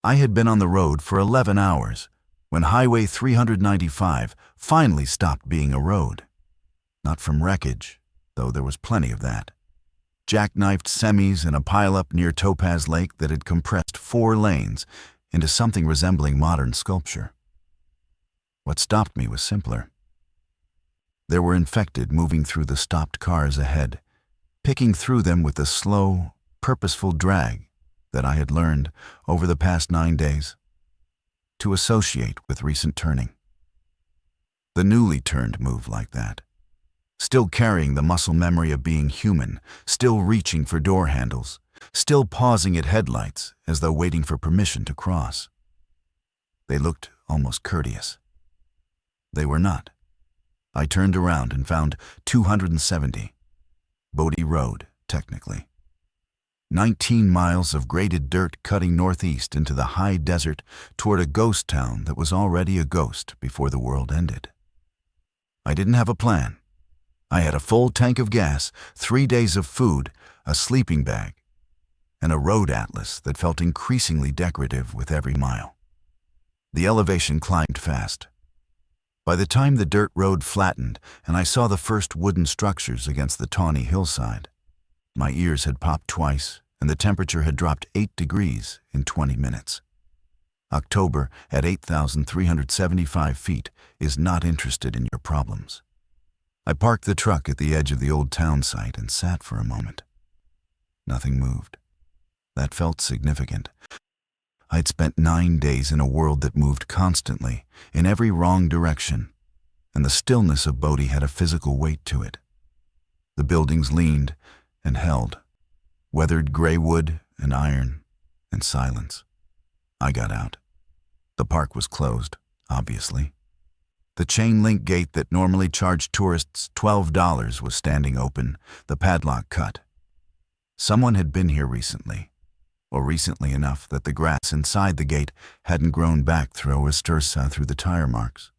I had been on the road for 11 hours when Highway 395 finally stopped being a road. Not from wreckage, though there was plenty of that. Jackknifed semis in a pileup near Topaz Lake that had compressed 4 lanes into something resembling modern sculpture. What stopped me was simpler. There were infected moving through the stopped cars ahead, picking through them with the slow, purposeful drag that I had learned over the past 9 days to associate with recent turning. The newly turned move like that, still carrying the muscle memory of being human, still reaching for door handles, still pausing at headlights as though waiting for permission to cross. They looked almost courteous. They were not. I turned around and found 270. Bodie Road, technically. 19 miles of graded dirt cutting northeast into the high desert toward a ghost town that was already a ghost before the world ended. I didn't have a plan. I had a full tank of gas, 3 days of food, a sleeping bag, and a road atlas that felt increasingly decorative with every mile. The elevation climbed fast. By the time the dirt road flattened and I saw the first wooden structures against the tawny hillside, my ears had popped twice and the temperature had dropped 8 degrees in 20 minutes. October at 8,375 feet is not interested in your problems. I parked the truck at the edge of the old town site and sat for a moment. Nothing moved. That felt significant. I'd spent 9 days in a world that moved constantly, in every wrong direction, and the stillness of Bodie had a physical weight to it. The buildings leaned and held, weathered gray wood and iron and silence. I got out. The park was closed, obviously. The chain-link gate that normally charged tourists $12 was standing open, the padlock cut. Someone had been here recently, or recently enough that the grass inside the gate hadn't grown back through Oestersa through the tire marks.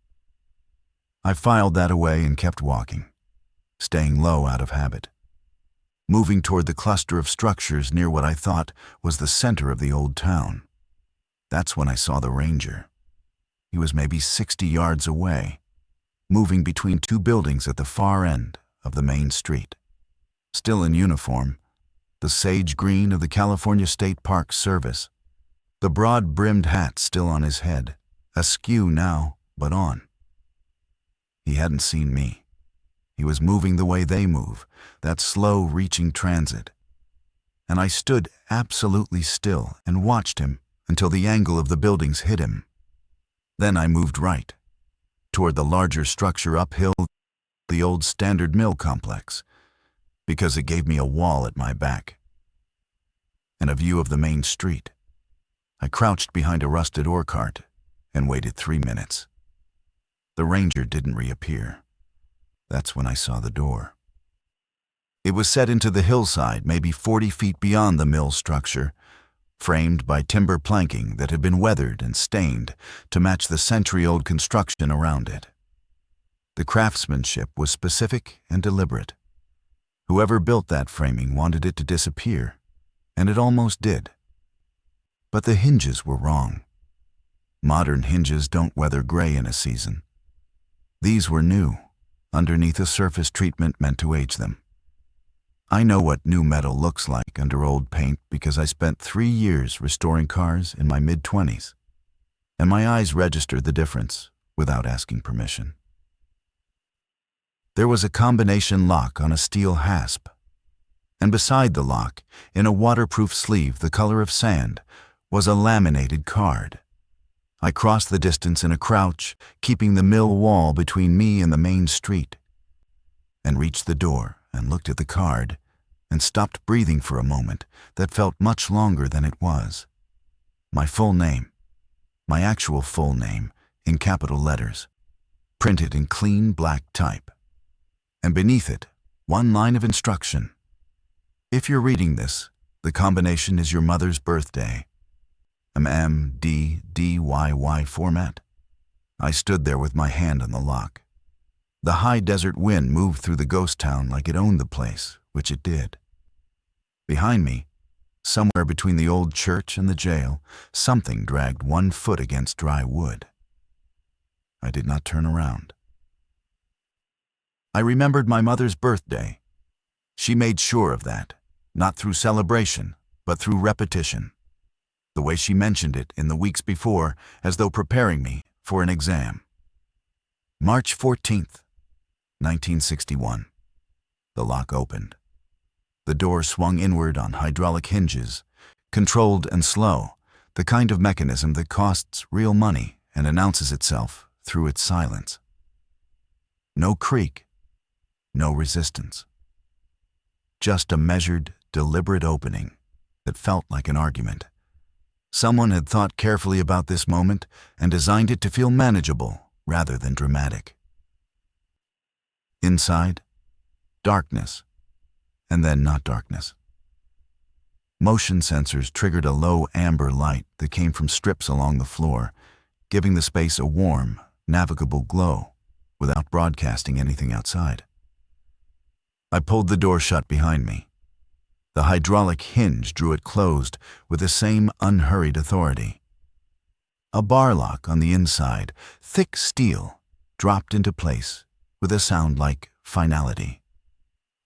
I filed that away and kept walking, staying low out of habit, moving toward the cluster of structures near what I thought was the center of the old town. That's when I saw the ranger. He was maybe 60 yards away, moving between 2 buildings at the far end of the main street. Still in uniform, the sage green of the California State Park Service, the broad-brimmed hat still on his head, askew now, but on. He hadn't seen me. He was moving the way they move, that slow reaching transit. And I stood absolutely still and watched him until the angle of the buildings hit him. Then I moved right, toward the larger structure uphill, the old Standard Mill complex, because it gave me a wall at my back and a view of the main street. I crouched behind a rusted ore cart and waited 3 minutes. The ranger didn't reappear. That's when I saw the door. It was set into the hillside, maybe 40 feet beyond the mill structure, framed by timber planking that had been weathered and stained to match the century-old construction around it. The craftsmanship was specific and deliberate. Whoever built that framing wanted it to disappear, and it almost did. But the hinges were wrong. Modern hinges don't weather gray in a season. These were new, underneath a surface treatment meant to age them. I know what new metal looks like under old paint because I spent 3 years restoring cars in my mid-20s, and my eyes registered the difference without asking permission. There was a combination lock on a steel hasp, and beside the lock, in a waterproof sleeve the color of sand, was a laminated card. I crossed the distance in a crouch, keeping the mill wall between me and the main street, and reached the door and looked at the card and stopped breathing for a moment that felt much longer than it was. My full name, my actual full name, in capital letters, printed in clean black type. And beneath it, one line of instruction. If you're reading this, the combination is your mother's birthday. MDDYY format. I stood there with my hand on the lock. The high desert wind moved through the ghost town like it owned the place, which it did. Behind me, Somewhere between the old church and the jail, something dragged one foot against dry wood. I did not turn around. I remembered my mother's birthday. She made sure of that, not through celebration, but through repetition. The way she mentioned it in the weeks before, as though preparing me for an exam. March 14th, 1961. The lock opened. The door swung inward on hydraulic hinges, controlled and slow, the kind of mechanism that costs real money and announces itself through its silence. No creak, no resistance. Just a measured, deliberate opening that felt like an argument. Someone had thought carefully about this moment and designed it to feel manageable rather than dramatic. Inside, darkness, and then not darkness. Motion sensors triggered a low amber light that came from strips along the floor, giving the space a warm, navigable glow without broadcasting anything outside. I pulled the door shut behind me. The hydraulic hinge drew it closed with the same unhurried authority. A bar lock on the inside, thick steel, dropped into place with a sound like finality.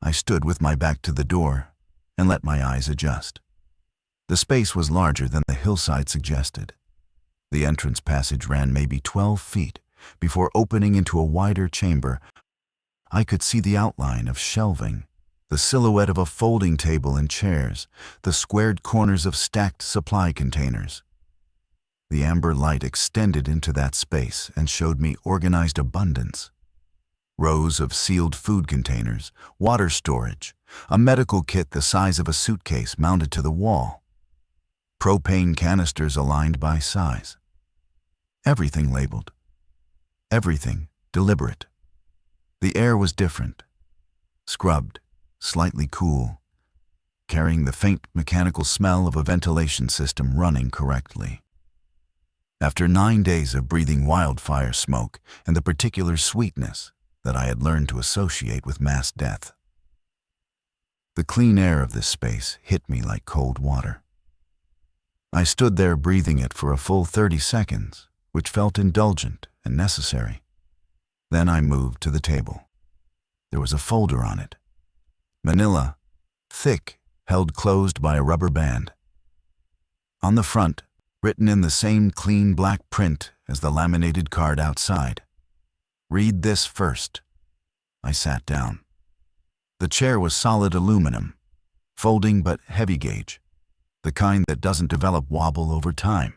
I stood with my back to the door and let my eyes adjust. The space was larger than the hillside suggested. The entrance passage ran maybe 12 feet before opening into a wider chamber. I could see the outline of shelving, the silhouette of a folding table and chairs, the squared corners of stacked supply containers. The amber light extended into that space and showed me organized abundance. Rows of sealed food containers, water storage, a medical kit the size of a suitcase mounted to the wall, propane canisters aligned by size. Everything labeled. Everything deliberate. The air was different, scrubbed, slightly cool, carrying the faint mechanical smell of a ventilation system running correctly. After 9 days of breathing wildfire smoke and the particular sweetness that I had learned to associate with mass death, the clean air of this space hit me like cold water. I stood there breathing it for a full 30 seconds, which felt indulgent and necessary. Then I moved to the table. There was a folder on it. Manila, thick, held closed by a rubber band. On the front, written in the same clean black print as the laminated card outside, "Read this first." I sat down. The chair was solid aluminum, folding but heavy gauge, the kind that doesn't develop wobble over time.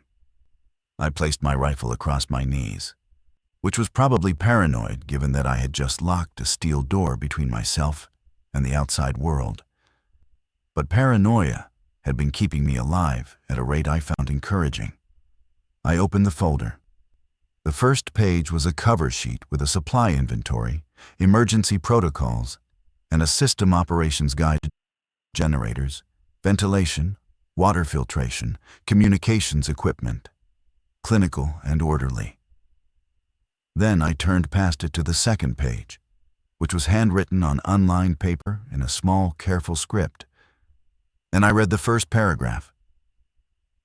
I placed my rifle across my knees, which was probably paranoid given that I had just locked a steel door between myself and the outside world. But paranoia had been keeping me alive at a rate I found encouraging. I opened the folder. The first page was a cover sheet with a supply inventory, emergency protocols, and a system operations guide: generators, ventilation, water filtration, communications equipment, clinical and orderly. Then I turned past it to the second page, which was handwritten on unlined paper in a small, careful script. And I read the first paragraph.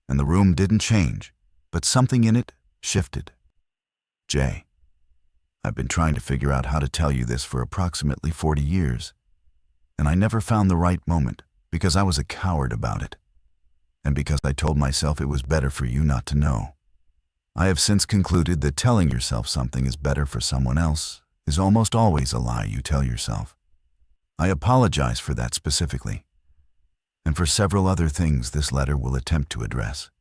And the room didn't change, but something in it shifted. Jay, I've been trying to figure out how to tell you this for approximately 40 years, and I never found the right moment because I was a coward about it, and because I told myself it was better for you not to know. I have since concluded that telling yourself something is better for someone else is almost always a lie you tell yourself. I apologize for that specifically, and for several other things this letter will attempt to address.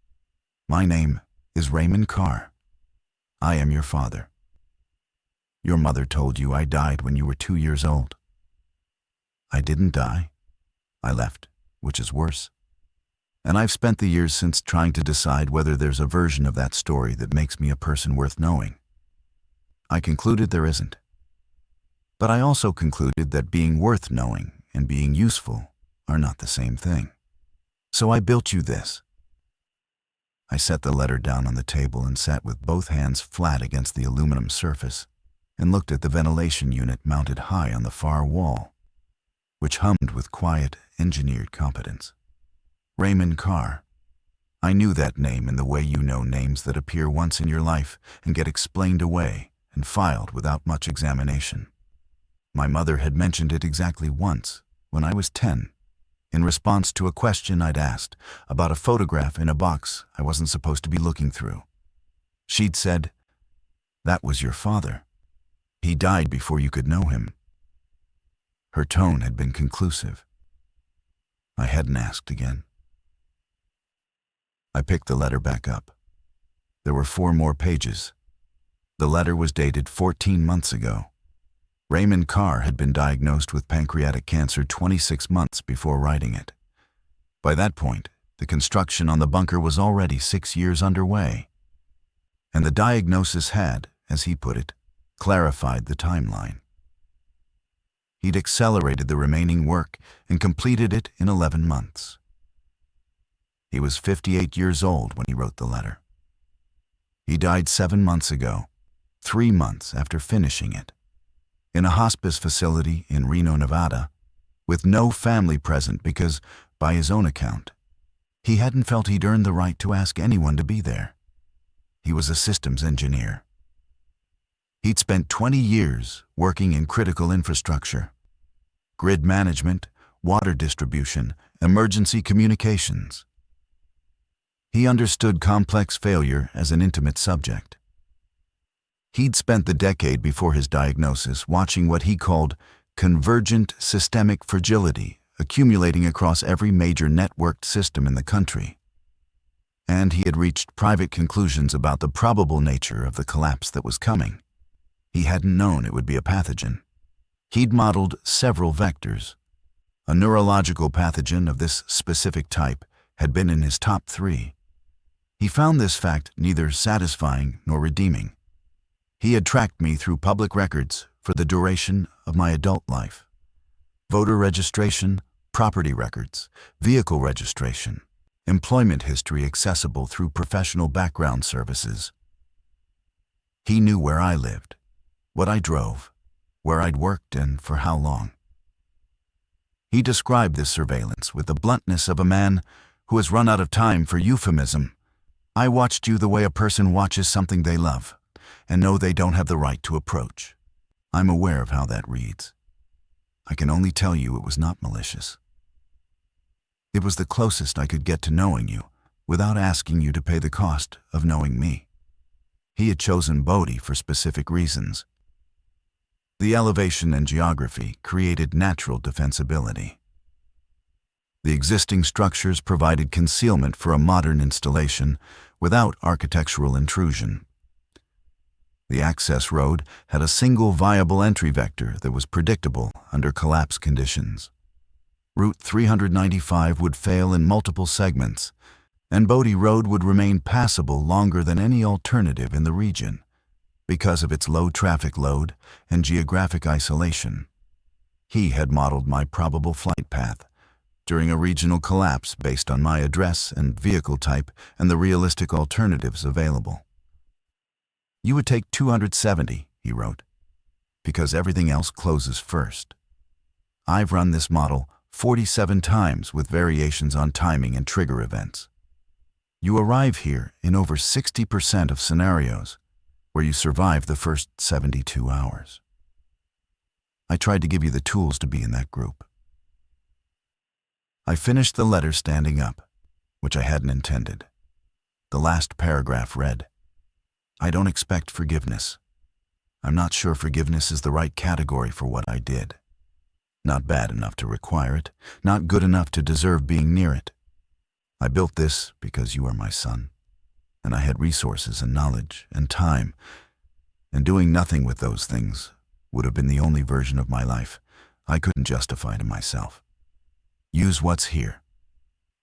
My name is Raymond Carr. I am your father. Your mother told you I died when you were 2 years old. I didn't die. I left, which is worse. And I've spent the years since trying to decide whether there's a version of that story that makes me a person worth knowing. I concluded there isn't. But I also concluded that being worth knowing and being useful are not the same thing. So I built you this. I set the letter down on the table and sat with both hands flat against the aluminum surface and looked at the ventilation unit mounted high on the far wall, which hummed with quiet, engineered competence. Raymond Carr. I knew that name in the way you know names that appear once in your life and get explained away and filed without much examination. My mother had mentioned it exactly once, when I was 10, in response to a question I'd asked about a photograph in a box I wasn't supposed to be looking through. She'd said, "That was your father. He died before you could know him." Her tone had been conclusive. I hadn't asked again. I picked the letter back up. There were 4 more pages. The letter was dated 14 months ago. Raymond Carr had been diagnosed with pancreatic cancer 26 months before writing it. By that point, the construction on the bunker was already 6 years underway. And the diagnosis had, as he put it, clarified the timeline. He'd accelerated the remaining work and completed it in 11 months. He was 58 years old when he wrote the letter. He died 7 months ago, 3 months after finishing it, in a hospice facility in Reno, Nevada, with no family present because, by his own account, he hadn't felt he'd earned the right to ask anyone to be there. He was a systems engineer. He'd spent 20 years working in critical infrastructure, grid management, water distribution, emergency communications. He understood complex failure as an intimate subject. He'd spent the decade before his diagnosis watching what he called convergent systemic fragility accumulating across every major networked system in the country. And he had reached private conclusions about the probable nature of the collapse that was coming. He hadn't known it would be a pathogen. He'd modeled several vectors. A neurological pathogen of this specific type had been in his top 3. He found this fact neither satisfying nor redeeming. He had tracked me through public records for the duration of my adult life. Voter registration, property records, vehicle registration, employment history accessible through professional background services. He knew where I lived, what I drove, where I'd worked, and for how long. He described this surveillance with the bluntness of a man who has run out of time for euphemism. "I watched you the way a person watches something they love and know they don't have the right to approach." I'm aware of how that reads. I can only tell you it was not malicious. It was the closest I could get to knowing you without asking you to pay the cost of knowing me. He had chosen Bodie for specific reasons. The elevation and geography created natural defensibility. The existing structures provided concealment for a modern installation without architectural intrusion. The access road had a single viable entry vector that was predictable under collapse conditions. Route 395 would fail in multiple segments, and Bodie Road would remain passable longer than any alternative in the region because of its low traffic load and geographic isolation. He had modeled my probable flight path during a regional collapse based on my address and vehicle type and the realistic alternatives available. "You would take 270, he wrote, "because everything else closes first. I've run this model 47 times with variations on timing and trigger events. You arrive here in over 60% of scenarios where you survive the first 72 hours. I tried to give you the tools to be in that group." I finished the letter standing up, which I hadn't intended. The last paragraph read, "I don't expect forgiveness. I'm not sure forgiveness is the right category for what I did. Not bad enough to require it, not good enough to deserve being near it. I built this because you are my son, and I had resources and knowledge and time, and doing nothing with those things would have been the only version of my life I couldn't justify to myself. Use what's here.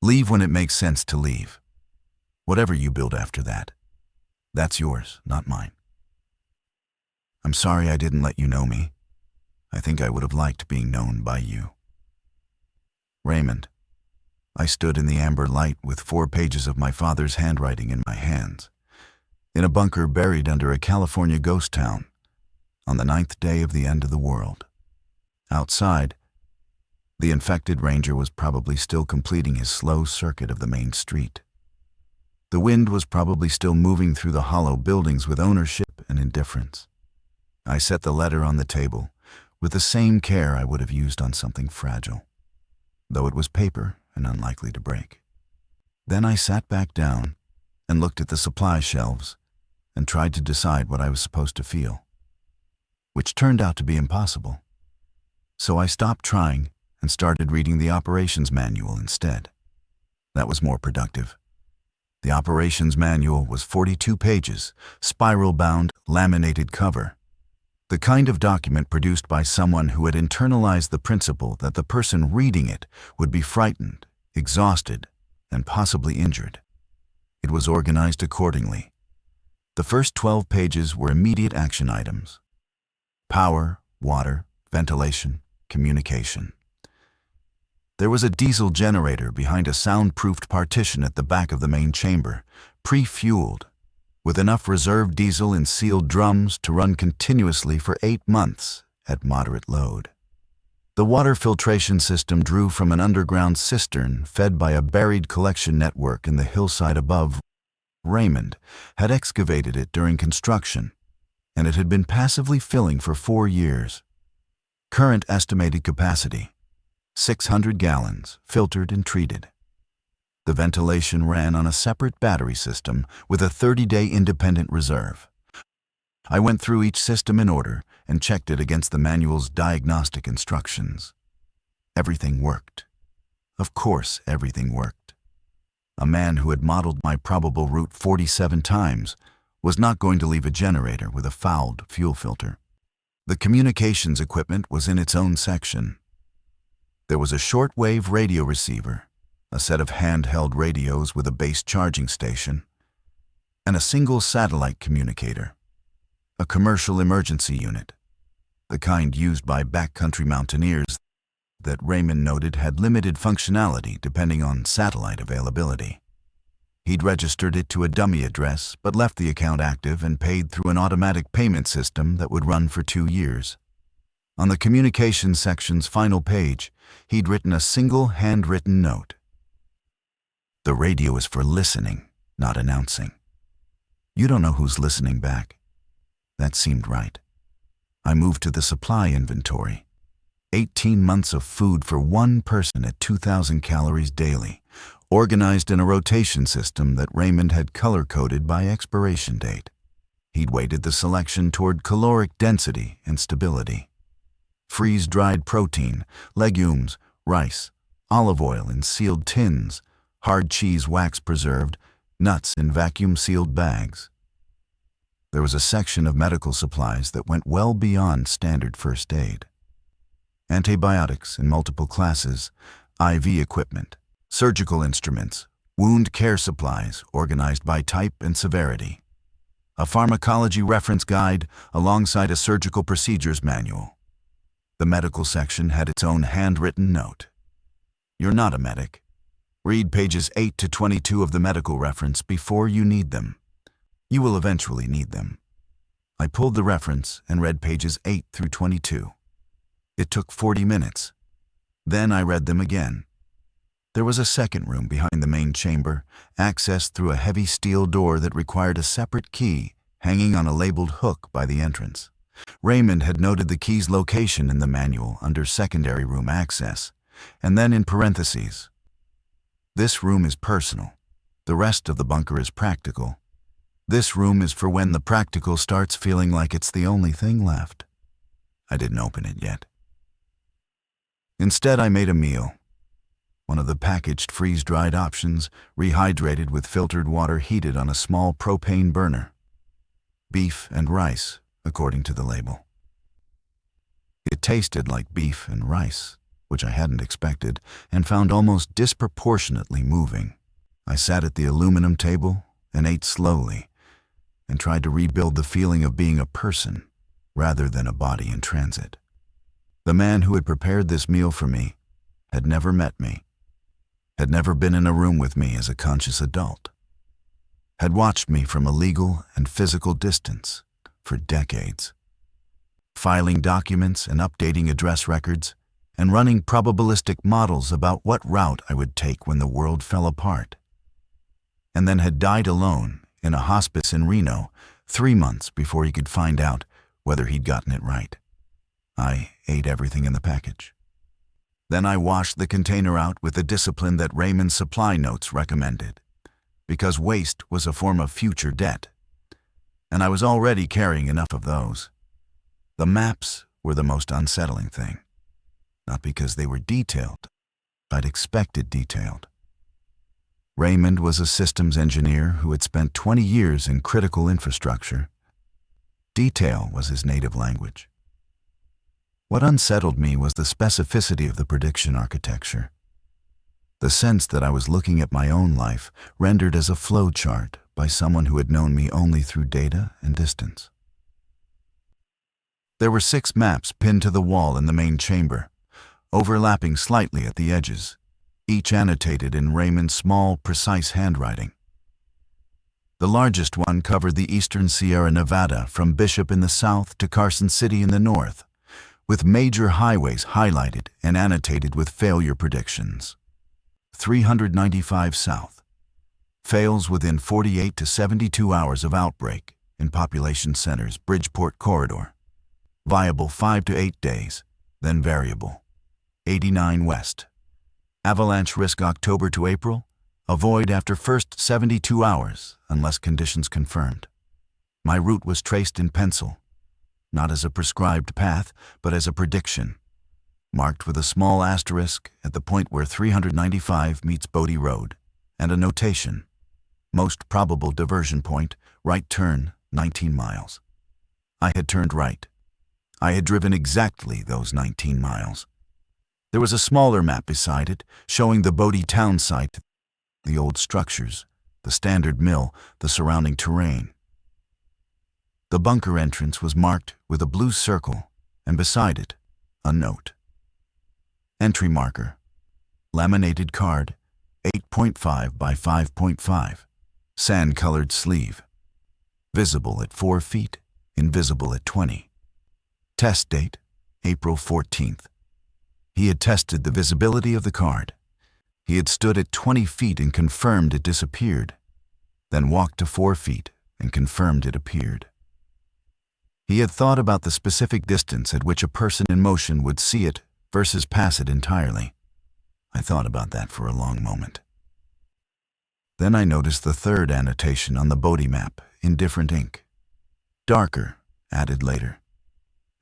Leave when it makes sense to leave. Whatever you build after that, that's yours, not mine. I'm sorry I didn't let you know me. I think I would have liked being known by you. Raymond." I stood in the amber light with 4 pages of my father's handwriting in my hands, in a bunker buried under a California ghost town, on the 9th day of the end of the world. Outside, The infected ranger was probably still completing his slow circuit of the main street. The wind was probably still moving through the hollow buildings with ownership and indifference. I set the letter on the table with the same care I would have used on something fragile, though it was paper and unlikely to break. Then I sat back down and looked at the supply shelves and tried to decide what I was supposed to feel, which turned out to be impossible. So I stopped trying and started reading the operations manual instead. That was more productive. The operations manual was 42 pages, spiral-bound, laminated cover. The kind of document produced by someone who had internalized the principle that the person reading it would be frightened, exhausted, and possibly injured. It was organized accordingly. The first 12 pages were immediate action items: power, water, ventilation, communication. There was a diesel generator behind a soundproofed partition at the back of the main chamber, pre-fueled, with enough reserve diesel in sealed drums to run continuously for 8 months at moderate load. The water filtration system drew from an underground cistern fed by a buried collection network in the hillside above. Raymond had excavated it during construction, and it had been passively filling for 4 years. Current estimated capacity: 600 gallons, filtered and treated. The ventilation ran on a separate battery system with a 30-day independent reserve. I went through each system in order and checked it against the manual's diagnostic instructions. Everything worked. Of course, everything worked. A man who had modeled my probable route 47 times was not going to leave a generator with a fouled fuel filter. The communications equipment was in its own section. There was a shortwave radio receiver, a set of handheld radios with a base charging station, and a single satellite communicator, a commercial emergency unit, the kind used by backcountry mountaineers that Raymond noted had limited functionality depending on satellite availability. He'd registered it to a dummy address but left the account active and paid through an automatic payment system that would run for 2 years. On the communications section's final page, he'd written a single handwritten note. The radio is for listening, not announcing. You don't know who's listening back. That seemed right. I moved to the supply inventory. 18 months of food for one person at 2,000 calories daily, organized in a rotation system that Raymond had color-coded by expiration date. He'd weighted the selection toward caloric density and stability. Freeze-dried protein, legumes, rice, olive oil in sealed tins, hard cheese wax-preserved, nuts in vacuum-sealed bags. There was a section of medical supplies that went well beyond standard first aid. Antibiotics in multiple classes, IV equipment, surgical instruments, wound care supplies organized by type and severity. A pharmacology reference guide alongside a surgical procedures manual. The medical section had its own handwritten note. You're not a medic. Read pages 8 to 22 of the medical reference before you need them. You will eventually need them. I pulled the reference and read pages 8 through 22. It took 40 minutes. Then I read them again. There was a second room behind the main chamber, accessed through a heavy steel door that required a separate key hanging on a labeled hook by the entrance. Raymond had noted the key's location in the manual under secondary room access, and then in parentheses, "This room is personal. The rest of the bunker is practical. This room is for when the practical starts feeling like it's the only thing left." I didn't open it yet. Instead, I made a meal. One of the packaged freeze-dried options, rehydrated with filtered water heated on a small propane burner. Beef and rice, according to the label. It tasted like beef and rice, which I hadn't expected, and found almost disproportionately moving. I sat at the aluminum table and ate slowly, and tried to rebuild the feeling of being a person rather than a body in transit. The man who had prepared this meal for me had never met me, had never been in a room with me as a conscious adult, had watched me from a legal and physical distance for decades, filing documents and updating address records, and running probabilistic models about what route I would take when the world fell apart. And then had died alone in a hospice in Reno 3 months before he could find out whether he'd gotten it right. I ate everything in the package. Then I washed the container out with the discipline that Raymond's supply notes recommended, because waste was a form of future debt, and I was already carrying enough of those. The maps were the most unsettling thing, not because they were detailed, I'd expected detailed. Raymond was a systems engineer who had spent 20 years in critical infrastructure. Detail was his native language. What unsettled me was the specificity of the prediction architecture. The sense that I was looking at my own life rendered as a flow chart by someone who had known me only through data and distance. There were 6 maps pinned to the wall in the main chamber, overlapping slightly at the edges, each annotated in Raymond's small, precise handwriting. The largest one covered the eastern Sierra Nevada from Bishop in the south to Carson City in the north, with major highways highlighted and annotated with failure predictions. 395 south. Fails within 48 to 72 hours of outbreak in population centers Bridgeport corridor. Viable 5 to 8 days, then variable. 89 west. Avalanche risk October to April. Avoid after first 72 hours unless conditions confirmed. My route was traced in pencil, not as a prescribed path, but as a prediction, marked with a small asterisk at the point where 395 meets Bodie Road, and a notation, most probable diversion point, right turn, 19 miles. I had turned right. I had driven exactly those 19 miles. There was a smaller map beside it, showing the Bodie town site, the old structures, the standard mill, the surrounding terrain. The bunker entrance was marked with a blue circle, and beside it, a note. Entry marker. Laminated card, 8.5 by 5.5. Sand-colored sleeve. Visible at 4 feet, invisible at 20. Test date, April 14th. He had tested the visibility of the card. He had stood at 20 feet and confirmed it disappeared, then walked to 4 feet and confirmed it appeared. He had thought about the specific distance at which a person in motion would see it versus pass it entirely. I thought about that for a long moment. Then I noticed the third annotation on the Bodie map in different ink. Darker, added later,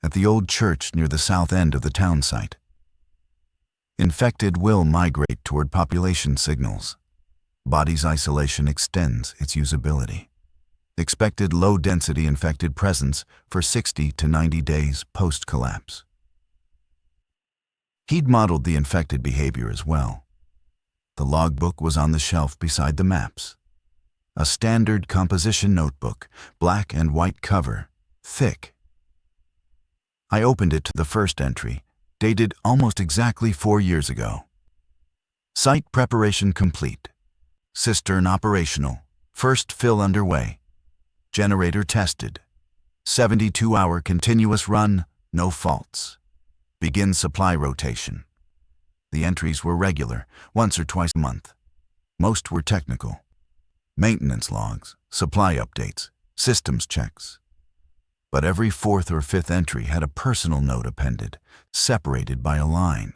at the old church near the south end of the town site. Infected will migrate toward population signals. Body's isolation extends its usability. Expected low-density infected presence for 60 to 90 days post-collapse. He'd modeled the infected behavior as well. The logbook was on the shelf beside the maps. A standard composition notebook, black and white cover, thick. I opened it to the first entry, dated almost exactly 4 years ago. Site preparation complete. Cistern operational. First fill underway. Generator tested. 72-hour continuous run, no faults. Begin supply rotation. The entries were regular, once or twice a month. Most were technical. Maintenance logs, supply updates, systems checks. But every 4th or 5th entry had a personal note appended, separated by a line.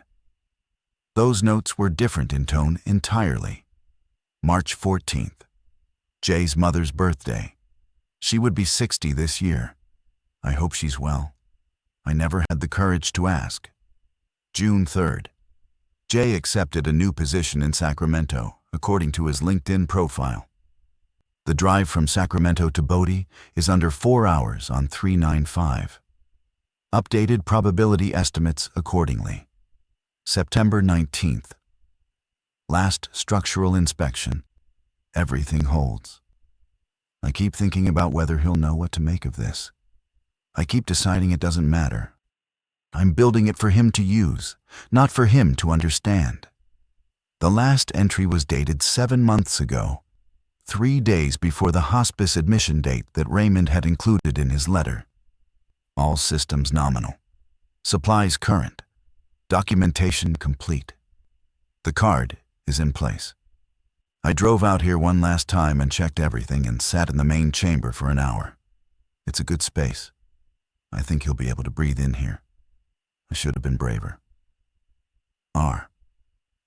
Those notes were different in tone entirely. March 14th. Jay's mother's birthday. She would be 60 this year. I hope she's well. I never had the courage to ask. June 3rd. Jay accepted a new position in Sacramento, according to his LinkedIn profile. The drive from Sacramento to Bodie is under 4 hours on 395. Updated probability estimates accordingly. September 19th. Last structural inspection. Everything holds. I keep thinking about whether he'll know what to make of this. I keep deciding it doesn't matter. I'm building it for him to use, not for him to understand. The last entry was dated 7 months ago, 3 days before the hospice admission date that Raymond had included in his letter. All systems nominal. Supplies current. Documentation complete. The card is in place. I drove out here one last time and checked everything and sat in the main chamber for an hour. It's a good space. I think he'll be able to breathe in here. I should have been braver. R.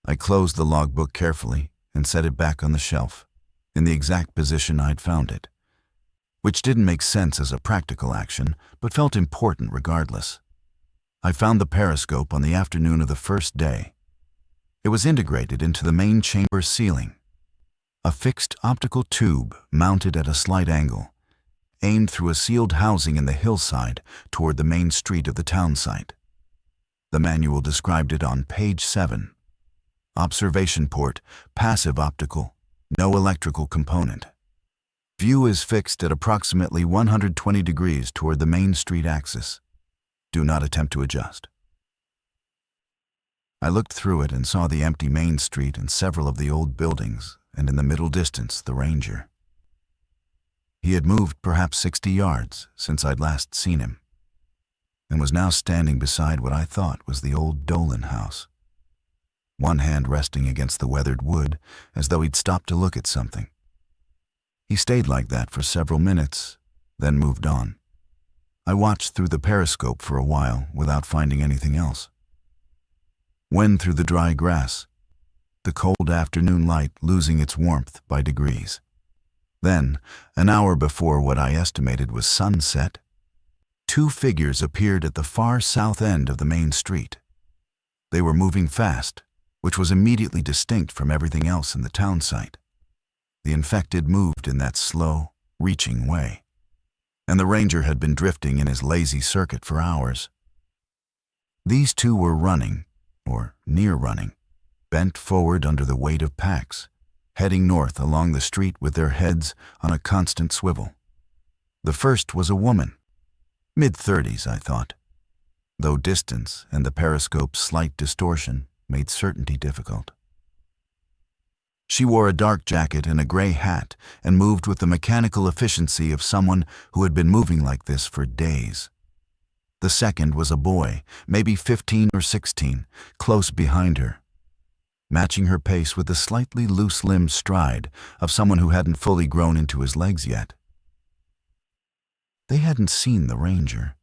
I closed the logbook carefully and set it back on the shelf, in the exact position I'd found it, which didn't make sense as a practical action, but felt important regardless. I found the periscope on the afternoon of the first day. It was integrated into the main chamber ceiling. A fixed optical tube mounted at a slight angle, aimed through a sealed housing in the hillside toward the main street of the town site. The manual described it on page 7. Observation port, passive optical, no electrical component. View is fixed at approximately 120 degrees toward the main street axis. Do not attempt to adjust. I looked through it and saw the empty main street and several of the old buildings, and in the middle distance, the ranger. He had moved perhaps 60 yards since I'd last seen him, and was now standing beside what I thought was the old Dolan house, one hand resting against the weathered wood as though he'd stopped to look at something. He stayed like that for several minutes, then moved on. I watched through the periscope for a while without finding anything else. When through the dry grass, the cold afternoon light losing its warmth by degrees. Then, an hour before what I estimated was sunset, 2 figures appeared at the far south end of the main street. They were moving fast, which was immediately distinct from everything else in the town site. The infected moved in that slow, reaching way, and the ranger had been drifting in his lazy circuit for hours. These 2 were running, or near running, bent forward under the weight of packs, heading north along the street with their heads on a constant swivel. The first was a woman, mid-30s, I thought, though distance and the periscope's slight distortion made certainty difficult. She wore a dark jacket and a gray hat and moved with the mechanical efficiency of someone who had been moving like this for days. The second was a boy, maybe 15 or 16, close behind her, matching her pace with the slightly loose-limbed stride of someone who hadn't fully grown into his legs yet. They hadn't seen the ranger.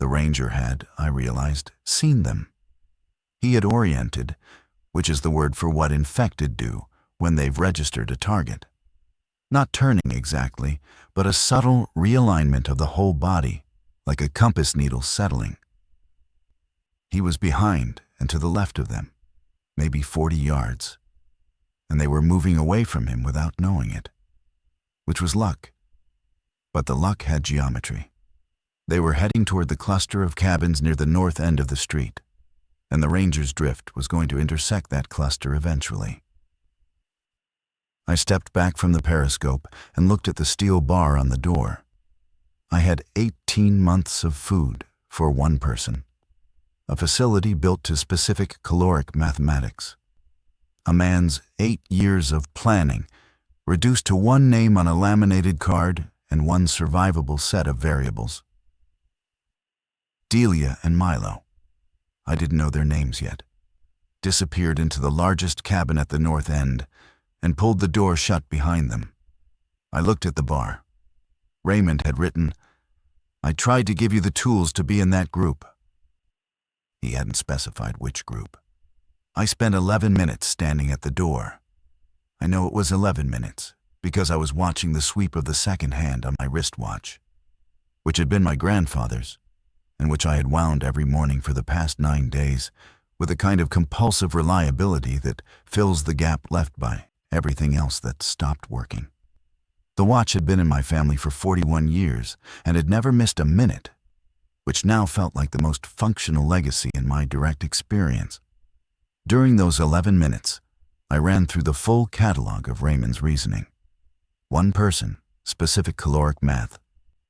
The ranger had, I realized, seen them. He had oriented, which is the word for what infected do when they've registered a target. Not turning exactly, but a subtle realignment of the whole body, like a compass needle settling. He was behind and to the left of them, maybe 40 yards, and they were moving away from him without knowing it, which was luck. But the luck had geometry. They were heading toward the cluster of cabins near the north end of the street, and the ranger's drift was going to intersect that cluster eventually. I stepped back from the periscope and looked at the steel bar on the door. I had 18 months of food for one person, a facility built to specific caloric mathematics. A man's 8 years of planning, reduced to one name on a laminated card and one survivable set of variables. Delia and Milo, I didn't know their names yet, disappeared into the largest cabin at the north end and pulled the door shut behind them. I looked at the bar. Raymond had written, "I tried to give you the tools to be in that group." He hadn't specified which group. I spent 11 minutes standing at the door. I know it was 11 minutes because I was watching the sweep of the second hand on my wristwatch, which had been my grandfather's, and which I had wound every morning for the past 9 days with a kind of compulsive reliability that fills the gap left by everything else that stopped working. The watch had been in my family for 41 years and had never missed a minute, which now felt like the most functional legacy in my direct experience. During those 11 minutes, I ran through the full catalog of Raymond's reasoning. One person, specific caloric math,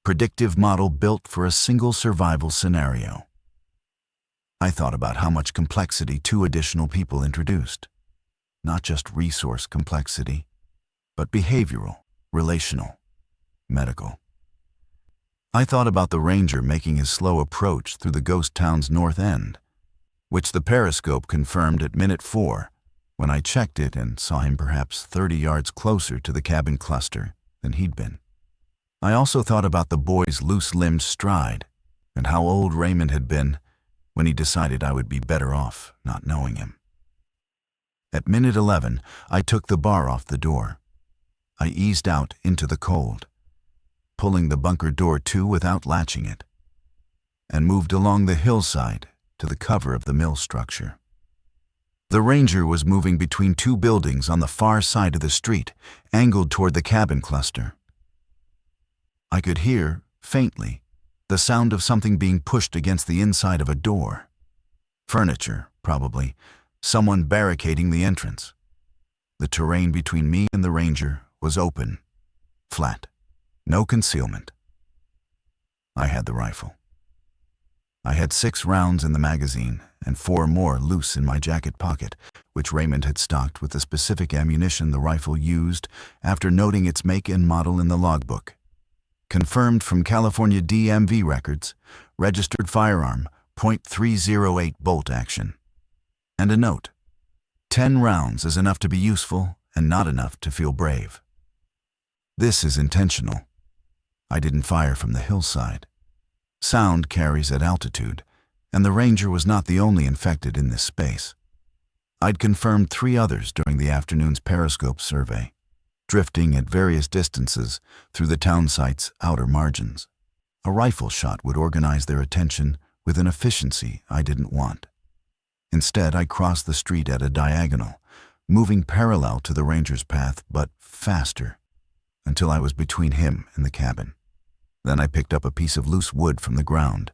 predictive model built for a single survival scenario. I thought about how much complexity 2 additional people introduced. Not just resource complexity, but behavioral, relational, medical. I thought about the ranger making his slow approach through the ghost town's north end, which the periscope confirmed at minute 4, when I checked it and saw him perhaps 30 yards closer to the cabin cluster than he'd been. I also thought about the boy's loose-limbed stride and how old Raymond had been when he decided I would be better off not knowing him. At minute 11, I took the bar off the door. I eased out into the cold, pulling the bunker door to without latching it, and moved along the hillside to the cover of the mill structure. The ranger was moving between two buildings on the far side of the street, angled toward the cabin cluster. I could hear, faintly, the sound of something being pushed against the inside of a door. Furniture, probably, someone barricading the entrance. The terrain between me and the ranger was open, flat, no concealment. I had the rifle. I had 6 rounds in the magazine and 4 more loose in my jacket pocket, which Raymond had stocked with the specific ammunition the rifle used after noting its make and model in the logbook. Confirmed from California DMV records, registered firearm, .308 bolt action. And a note: 10 rounds is enough to be useful and not enough to feel brave. This is intentional. I didn't fire from the hillside. Sound carries at altitude, and the ranger was not the only infected in this space. I'd confirmed 3 others during the afternoon's periscope survey, drifting at various distances through the town site's outer margins. A rifle shot would organize their attention with an efficiency I didn't want. Instead, I crossed the street at a diagonal, moving parallel to the ranger's path, but faster, until I was between him and the cabin. Then I picked up a piece of loose wood from the ground,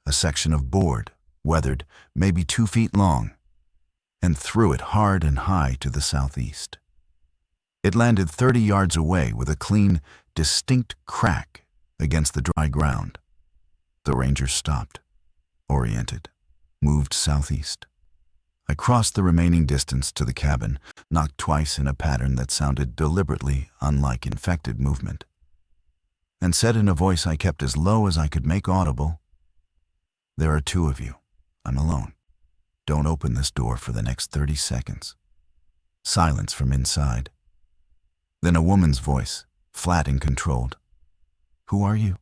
a section of board, weathered, maybe 2 feet long, and threw it hard and high to the southeast. It landed 30 yards away with a clean, distinct crack against the dry ground. The ranger stopped, oriented, moved southeast. I crossed the remaining distance to the cabin, knocked twice in a pattern that sounded deliberately unlike infected movement, and said in a voice I kept as low as I could make audible, "There are 2 of you. I'm alone. Don't open this door for the next 30 seconds. Silence from inside. Then a woman's voice, flat and controlled. "Who are you?"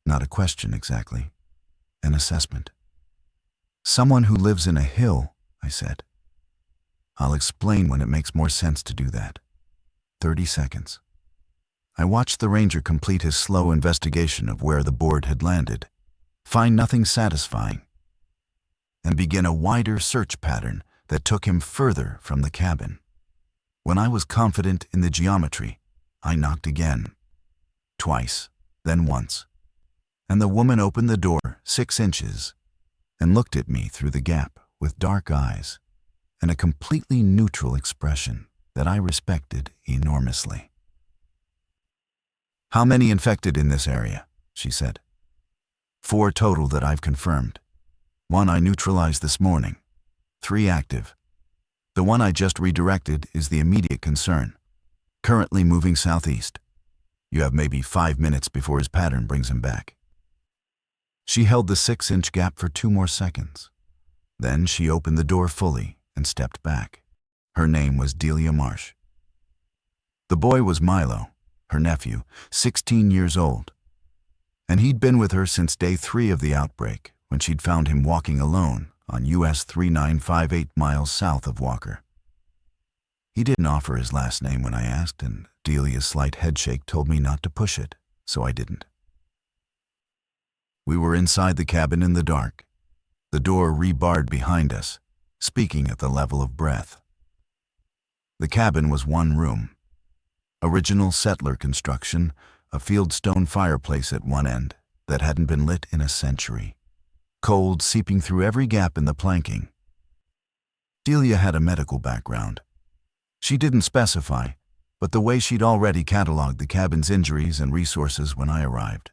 Not a question exactly, an assessment. "Someone who lives in a hill," I said. "I'll explain when it makes more sense to do that." 30 seconds. I watched the ranger complete his slow investigation of where the board had landed, find nothing satisfying, and begin a wider search pattern that took him further from the cabin. When I was confident in the geometry, I knocked again, twice, then once, and the woman opened the door 6 inches and looked at me through the gap with dark eyes and a completely neutral expression that I respected enormously. "How many infected in this area?" she said. 4 total that I've confirmed. 1 I neutralized this morning. 3 active. The one I just redirected is the immediate concern, currently moving southeast. You have maybe 5 minutes before his pattern brings him back." She held the 6-inch gap for 2 more seconds. Then she opened the door fully and stepped back. Her name was Delia Marsh. The boy was Milo, her nephew, 16 years old, and he'd been with her since day 3 of the outbreak, when she'd found him walking alone on US 3958 miles south of Walker. He didn't offer his last name when I asked, and Delia's slight headshake told me not to push it, so I didn't. We were inside the cabin in the dark, the door rebarred behind us, speaking at the level of breath. The cabin was 1 room. Original settler construction, a fieldstone fireplace at one end that hadn't been lit in a century. Cold seeping through every gap in the planking. Delia had a medical background. She didn't specify, but the way she'd already cataloged the cabin's injuries and resources when I arrived,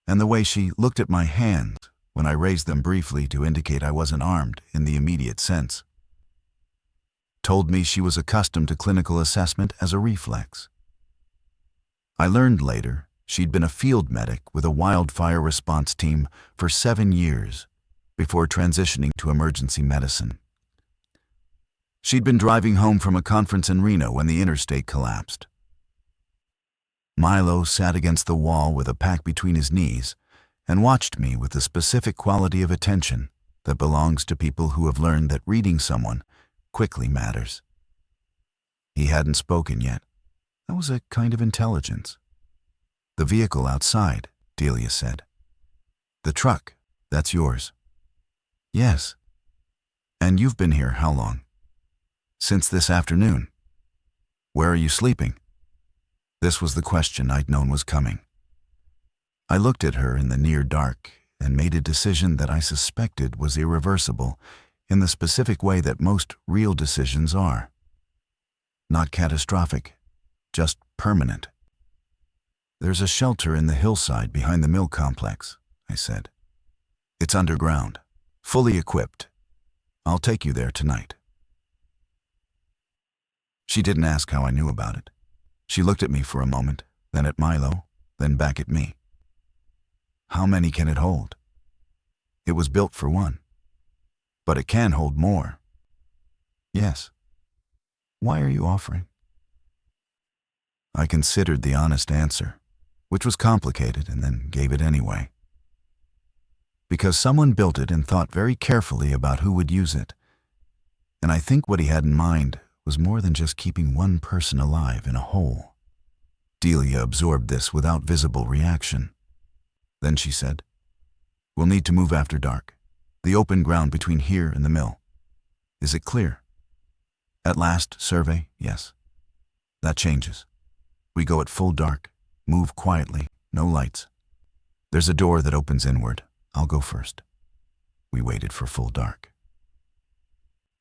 and the way she looked at my hands when I raised them briefly to indicate I wasn't armed in the immediate sense, told me she was accustomed to clinical assessment as a reflex. I learned later she'd been a field medic with a wildfire response team for 7 years before transitioning to emergency medicine. She'd been driving home from a conference in Reno when the interstate collapsed. Milo sat against the wall with a pack between his knees and watched me with the specific quality of attention that belongs to people who have learned that reading someone quickly matters. He hadn't spoken yet. That was a kind of intelligence. "The vehicle outside," Delia said. "The truck, that's yours." "Yes." "And you've been here how long?" "Since this afternoon." "Where are you sleeping?" This was the question I'd known was coming. I looked at her in the near dark and made a decision that I suspected was irreversible in the specific way that most real decisions are. Not catastrophic, just permanent. "There's a shelter in the hillside behind the mill complex," I said. "It's underground, fully equipped. I'll take you there tonight." She didn't ask how I knew about it. She looked at me for a moment, then at Milo, then back at me. "How many can it hold?" "It was built for one." "But it can hold more." "Yes." "Why are you offering?" I considered the honest answer, which was complicated, and then gave it anyway. Because someone built it and thought very carefully about who would use it. And I think what he had in mind was more than just keeping one person alive in a hole. Delia absorbed this without visible reaction. Then she said, "We'll need to move after dark. The open ground between here and the mill. Is it clear?" "At last survey, yes." "That changes. We go at full dark, move quietly, no lights. There's a door that opens inward. I'll go first." We waited for full dark.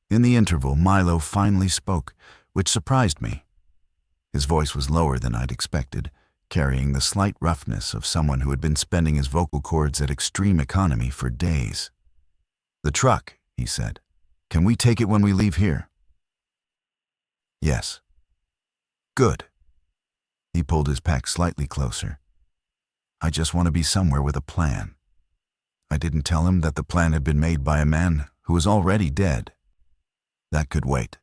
In the interval, Milo finally spoke, which surprised me. His voice was lower than I'd expected, carrying the slight roughness of someone who had been spending his vocal cords at extreme economy for days. "The truck," he said. "Can we take it when we leave here?" "Yes." "Good." He pulled his pack slightly closer. "I just want to be somewhere with a plan." I didn't tell him that the plan had been made by a man who was already dead. That could wait.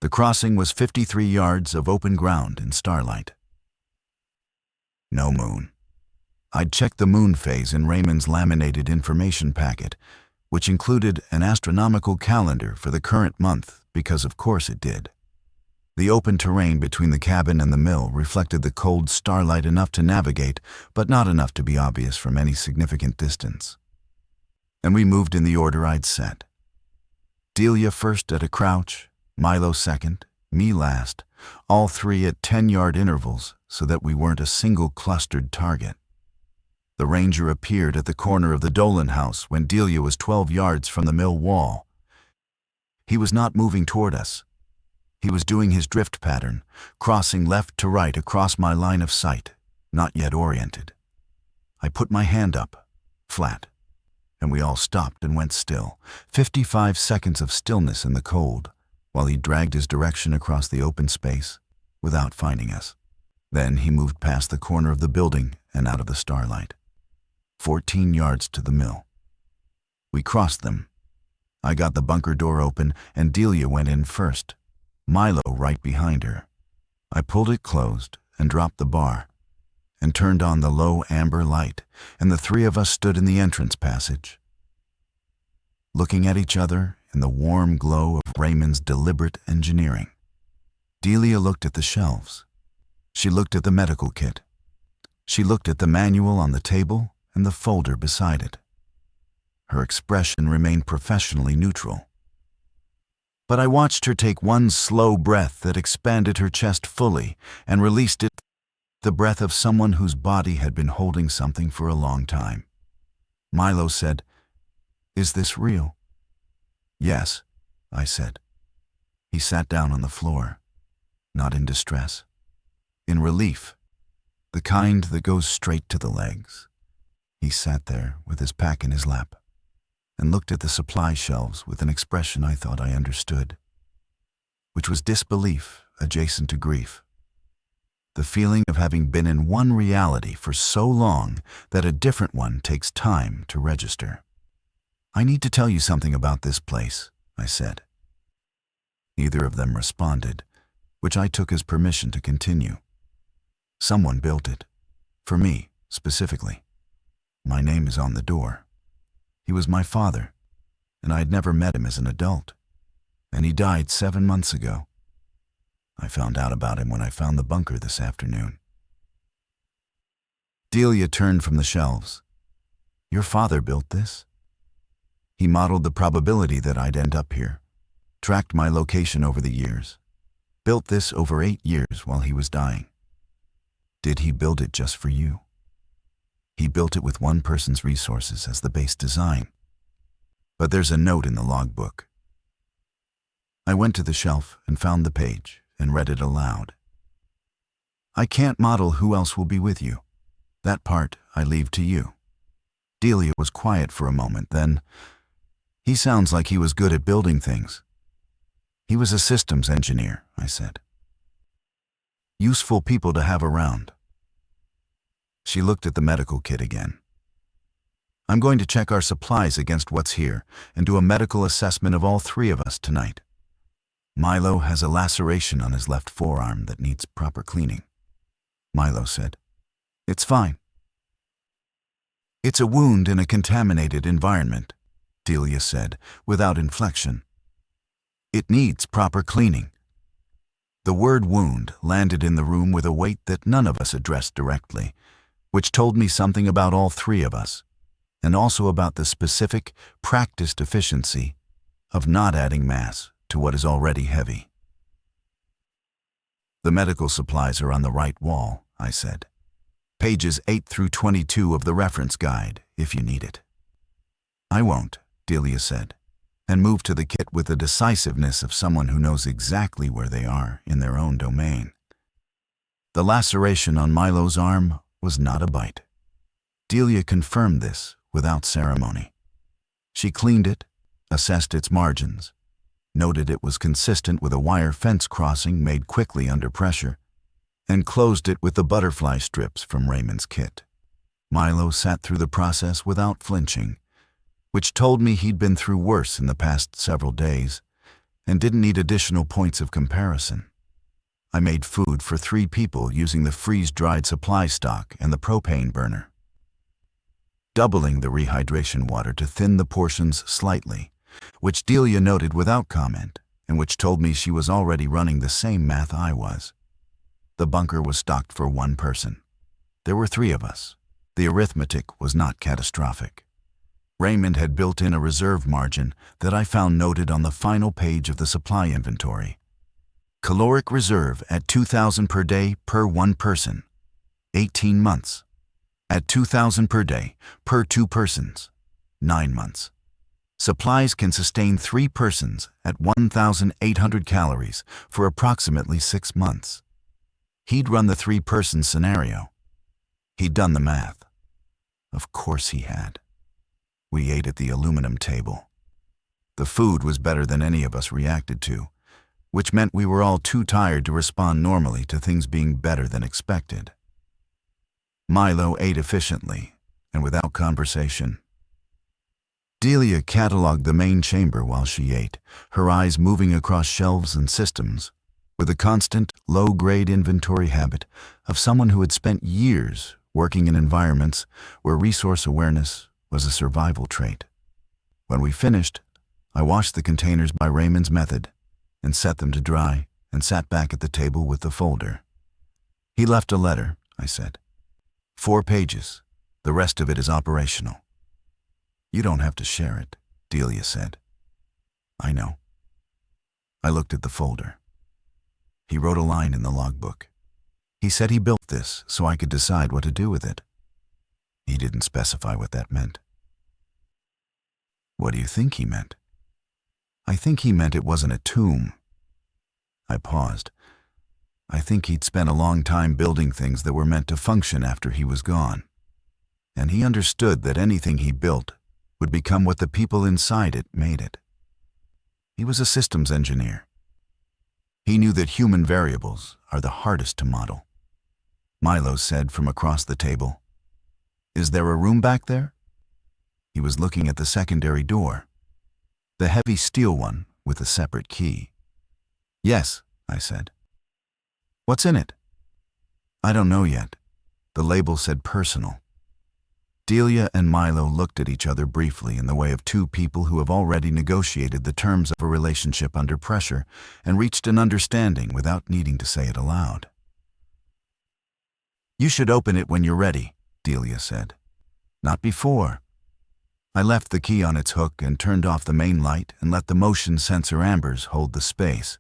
The crossing was 53 yards of open ground in starlight. No moon. I'd checked the moon phase in Raymond's laminated information packet, which included an astronomical calendar for the current month, because of course it did. The open terrain between the cabin and the mill reflected the cold starlight enough to navigate, but not enough to be obvious from any significant distance. And we moved in the order I'd set. Delia first at a crouch, Milo second, me last, all three at 10-yard intervals so that we weren't a single clustered target. The ranger appeared at the corner of the Dolan house when Delia was 12 yards from the mill wall. He was not moving toward us. He was doing his drift pattern, crossing left to right across my line of sight, not yet oriented. I put my hand up, flat, and we all stopped and went still, 55 seconds of stillness in the cold, while he dragged his direction across the open space without finding us. Then he moved past the corner of the building and out of the starlight. 14 yards to the mill. We crossed them. I got the bunker door open and Delia went in first, Milo right behind her. I pulled it closed and dropped the bar and turned on the low amber light, and the three of us stood in the entrance passage, looking at each other in the warm glow of Raymond's deliberate engineering. Delia looked at the shelves. She looked at the medical kit. She looked at the manual on the table and the folder beside it. Her expression remained professionally neutral. But I watched her take one slow breath that expanded her chest fully and released it, the breath of someone whose body had been holding something for a long time. Milo said, "Is this real?" "Yes," I said. He sat down on the floor, not in distress, in relief, the kind that goes straight to the legs. He sat there with his pack in his lap and looked at the supply shelves with an expression I thought I understood, which was disbelief adjacent to grief. The feeling of having been in one reality for so long that a different one takes time to register. "I need to tell you something about this place," I said. Neither of them responded, which I took as permission to continue. Someone built it. For me, specifically. My name is on the door. He was my father, and I had never met him as an adult. And he died 7 months ago. I found out about him when I found the bunker this afternoon. Delia turned from the shelves. "Your father built this?" He modeled the probability that I'd end up here, tracked my location over the years, built this over 8 years while he was dying. Did he build it just for you? He built it with one person's resources as the base design. But there's a note in the logbook. I went to the shelf and found the page and read it aloud. "I can't model who else will be with you. That part I leave to you." Delia was quiet for a moment, then, "He sounds like he was good at building things." "He was a systems engineer," I said. "Useful people to have around." She looked at the medical kit again. "I'm going to check our supplies against what's here and do a medical assessment of all 3 of us tonight. Milo has a laceration on his left forearm that needs proper cleaning." Milo said, "It's fine." "It's a wound in a contaminated environment," Delia said, without inflection. "It needs proper cleaning." The word wound landed in the room with a weight that none of us addressed directly, which told me something about all 3 of us, and also about the specific, practiced efficiency of not adding mass to what is already heavy. "The medical supplies are on the right wall," I said. "Pages 8 through 22 of the reference guide, if you need it." "I won't," Delia said, and moved to the kit with the decisiveness of someone who knows exactly where they are in their own domain. The laceration on Milo's arm was not a bite. Delia confirmed this without ceremony. She cleaned it, assessed its margins, noted it was consistent with a wire fence crossing made quickly under pressure, and closed it with the butterfly strips from Raymond's kit. Milo sat through the process without flinching, which told me he'd been through worse in the past several days and didn't need additional points of comparison. I made food for 3 people using the freeze-dried supply stock and the propane burner, doubling the rehydration water to thin the portions slightly, which Delia noted without comment and which told me she was already running the same math I was. The bunker was stocked for 1 person. There were 3 of us. The arithmetic was not catastrophic. Raymond had built in a reserve margin that I found noted on the final page of the supply inventory. Caloric reserve at 2,000 per day per 1 person. 18 months. At 2,000 per day per 2 persons. 9 months. Supplies can sustain 3 persons at 1,800 calories for approximately 6 months. He'd run the 3-person scenario. He'd done the math. Of course he had. We ate at the aluminum table. The food was better than any of us reacted to, which meant we were all too tired to respond normally to things being better than expected. Milo ate efficiently and without conversation. Delia cataloged the main chamber while she ate, her eyes moving across shelves and systems, with a constant, low-grade inventory habit of someone who had spent years working in environments where resource awareness was a survival trait. When we finished, I washed the containers by Raymond's method and set them to dry and sat back at the table with the folder. "He left a letter," I said. 4 pages. The rest of it is operational." "You don't have to share it," Delia said. "I know." I looked at the folder. He wrote a line in the logbook. He said he built this so I could decide what to do with it. He didn't specify what that meant. "What do you think he meant?" "I think he meant it wasn't a tomb." I paused. I think he'd spent a long time building things that were meant to function after he was gone. And he understood that anything he built would become what the people inside it made it. He was a systems engineer. He knew that human variables are the hardest to model. Milo said from across the table, "Is there a room back there?" He was looking at the secondary door, the heavy steel one with a separate key. "Yes," I said. "What's in it?" "I don't know yet." The label said personal. Delia and Milo looked at each other briefly in the way of two people who have already negotiated the terms of a relationship under pressure and reached an understanding without needing to say it aloud. "You should open it when you're ready," Delia said. "Not before." I left the key on its hook and turned off the main light and let the motion sensor ambers hold the space.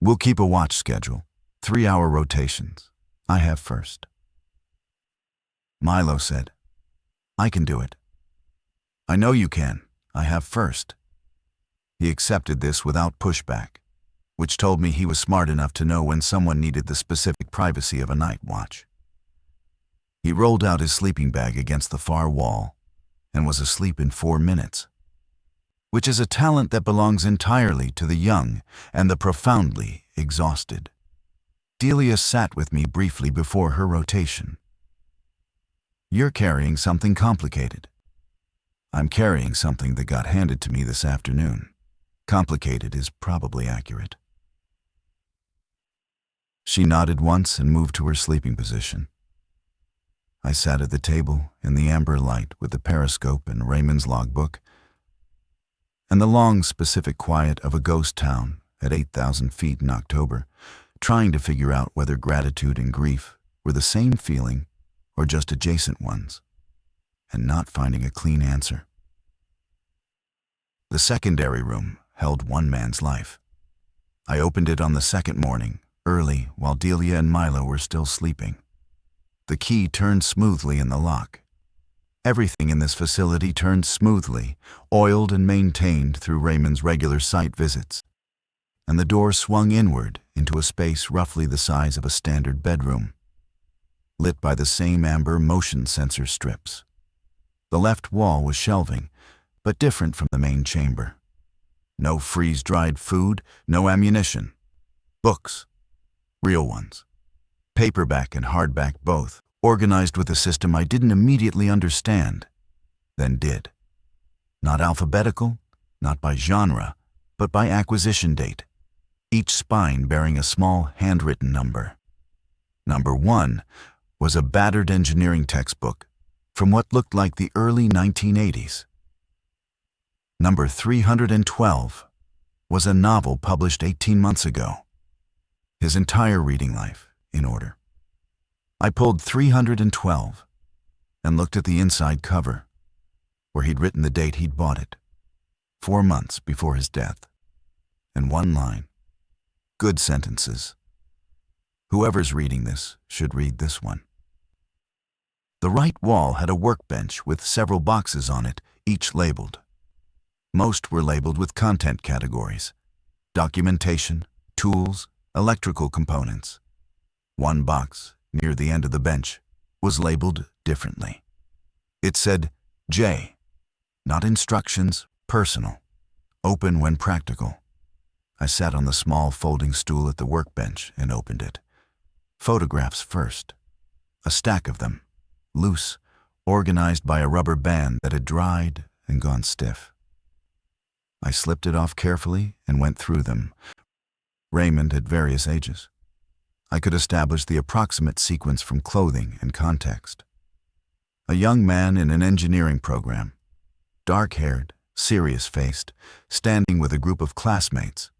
"We'll keep a watch schedule, 3-hour rotations. I have first." Milo said, "I can do it." "I know you can. I have first." He accepted this without pushback, which told me he was smart enough to know when someone needed the specific privacy of a night watch. He rolled out his sleeping bag against the far wall and was asleep in 4 minutes, which is a talent that belongs entirely to the young and the profoundly exhausted. Delia sat with me briefly before her rotation. "You're carrying something complicated." "I'm carrying something that got handed to me this afternoon. Complicated is probably accurate." She nodded once and moved to her sleeping position. I sat at the table in the amber light with the periscope and Raymond's logbook, and the long, specific quiet of a ghost town at 8,000 feet in October, trying to figure out whether gratitude and grief were the same feeling or just adjacent ones, and not finding a clean answer. The secondary room held one man's life. I opened it on the second morning, early, while Delia and Milo were still sleeping. The key turned smoothly in the lock. Everything in this facility turned smoothly, oiled and maintained through Raymond's regular site visits, and the door swung inward into a space roughly the size of a standard bedroom, lit by the same amber motion sensor strips. The left wall was shelving, but different from the main chamber. No freeze-dried food, no ammunition. Books. Real ones. Paperback and hardback both, organized with a system I didn't immediately understand, then did. Not alphabetical, not by genre, but by acquisition date, each spine bearing a small handwritten number. Number 1 was a battered engineering textbook from what looked like the early 1980s. Number 312 was a novel published 18 months ago. His entire reading life in order. I pulled 312 and looked at the inside cover, where he'd written the date he'd bought it, 4 months before his death, and one line. Good sentences. Whoever's reading this should read this one. The right wall had a workbench with several boxes on it, each labeled. Most were labeled with content categories: documentation, tools, electrical components. One box, near the end of the bench, was labeled differently. It said, J. Not instructions, personal. Open when practical. I sat on the small folding stool at the workbench and opened it. Photographs first. A stack of them, loose, organized by a rubber band that had dried and gone stiff. I slipped it off carefully and went through them. Raymond at various ages. I could establish the approximate sequence from clothing and context. A young man in an engineering program, dark-haired, serious-faced, standing with a group of classmates.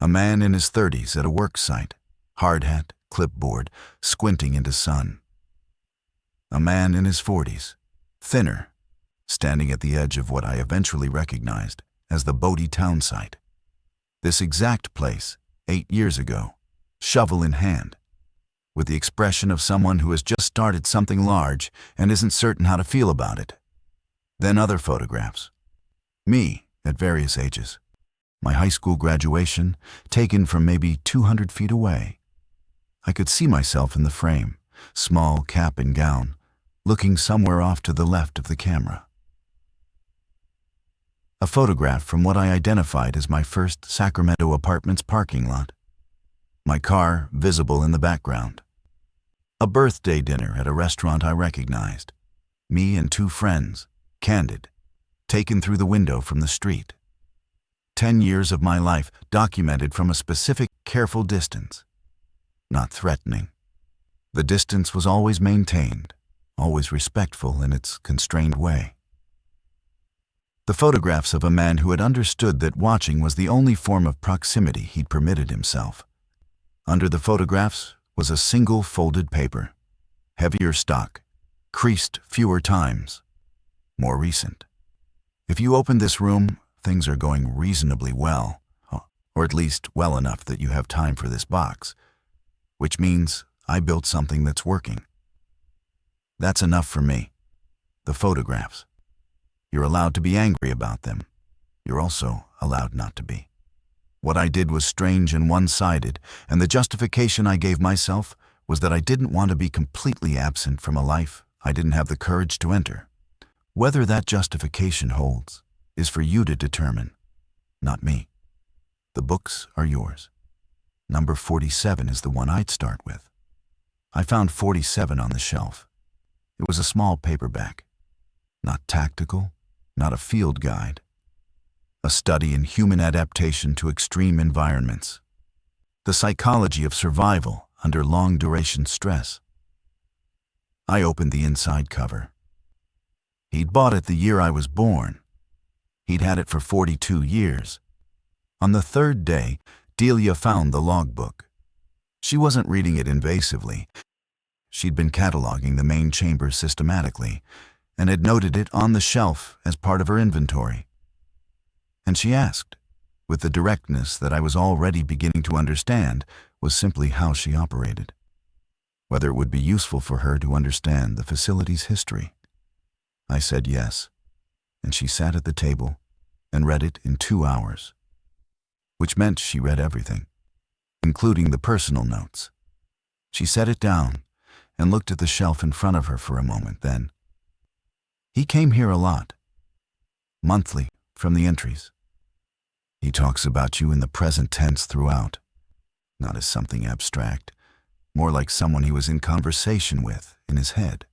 A man in his 30s at a work site, hard hat, clipboard, squinting into sun. A man in his 40s, thinner, standing at the edge of what I eventually recognized as the Bodie Town site. This exact place, 8 years ago, shovel in hand, with the expression of someone who has just started something large and isn't certain how to feel about it. Then other photographs. Me, at various ages. My high school graduation, taken from maybe 200 feet away. I could see myself in the frame, small cap and gown, looking somewhere off to the left of the camera. A photograph from what I identified as my first Sacramento apartment's parking lot. My car visible in the background. A birthday dinner at a restaurant I recognized. Me and 2 friends, candid, taken through the window from the street. 10 years of my life documented from a specific, careful distance. Not threatening. The distance was always maintained, always respectful in its constrained way. The photographs of a man who had understood that watching was the only form of proximity he'd permitted himself. Under the photographs was a single folded paper, heavier stock, creased fewer times, more recent. If you open this room, things are going reasonably well, or at least well enough that you have time for this box, which means I built something that's working. That's enough for me. The photographs. You're allowed to be angry about them. You're also allowed not to be. What I did was strange and one-sided, and the justification I gave myself was that I didn't want to be completely absent from a life I didn't have the courage to enter. Whether that justification holds is for you to determine, not me. The books are yours. Number 47 is the one I'd start with. I found 47 on the shelf. It was a small paperback. Not tactical, not a field guide. A study in human adaptation to extreme environments. The psychology of survival under long-duration stress. I opened the inside cover. He'd bought it the year I was born. He'd had it for 42 years. On the third day, Delia found the logbook. She wasn't reading it invasively. She'd been cataloging the main chamber systematically and had noted it on the shelf as part of her inventory. And she asked, with the directness that I was already beginning to understand was simply how she operated, whether it would be useful for her to understand the facility's history. I said yes, and she sat at the table and read it in 2 hours, which meant she read everything, including the personal notes. She set it down and looked at the shelf in front of her for a moment. Then, "He came here a lot, monthly, from the entries. He talks about you in the present tense throughout, not as something abstract, more like someone he was in conversation with in his head.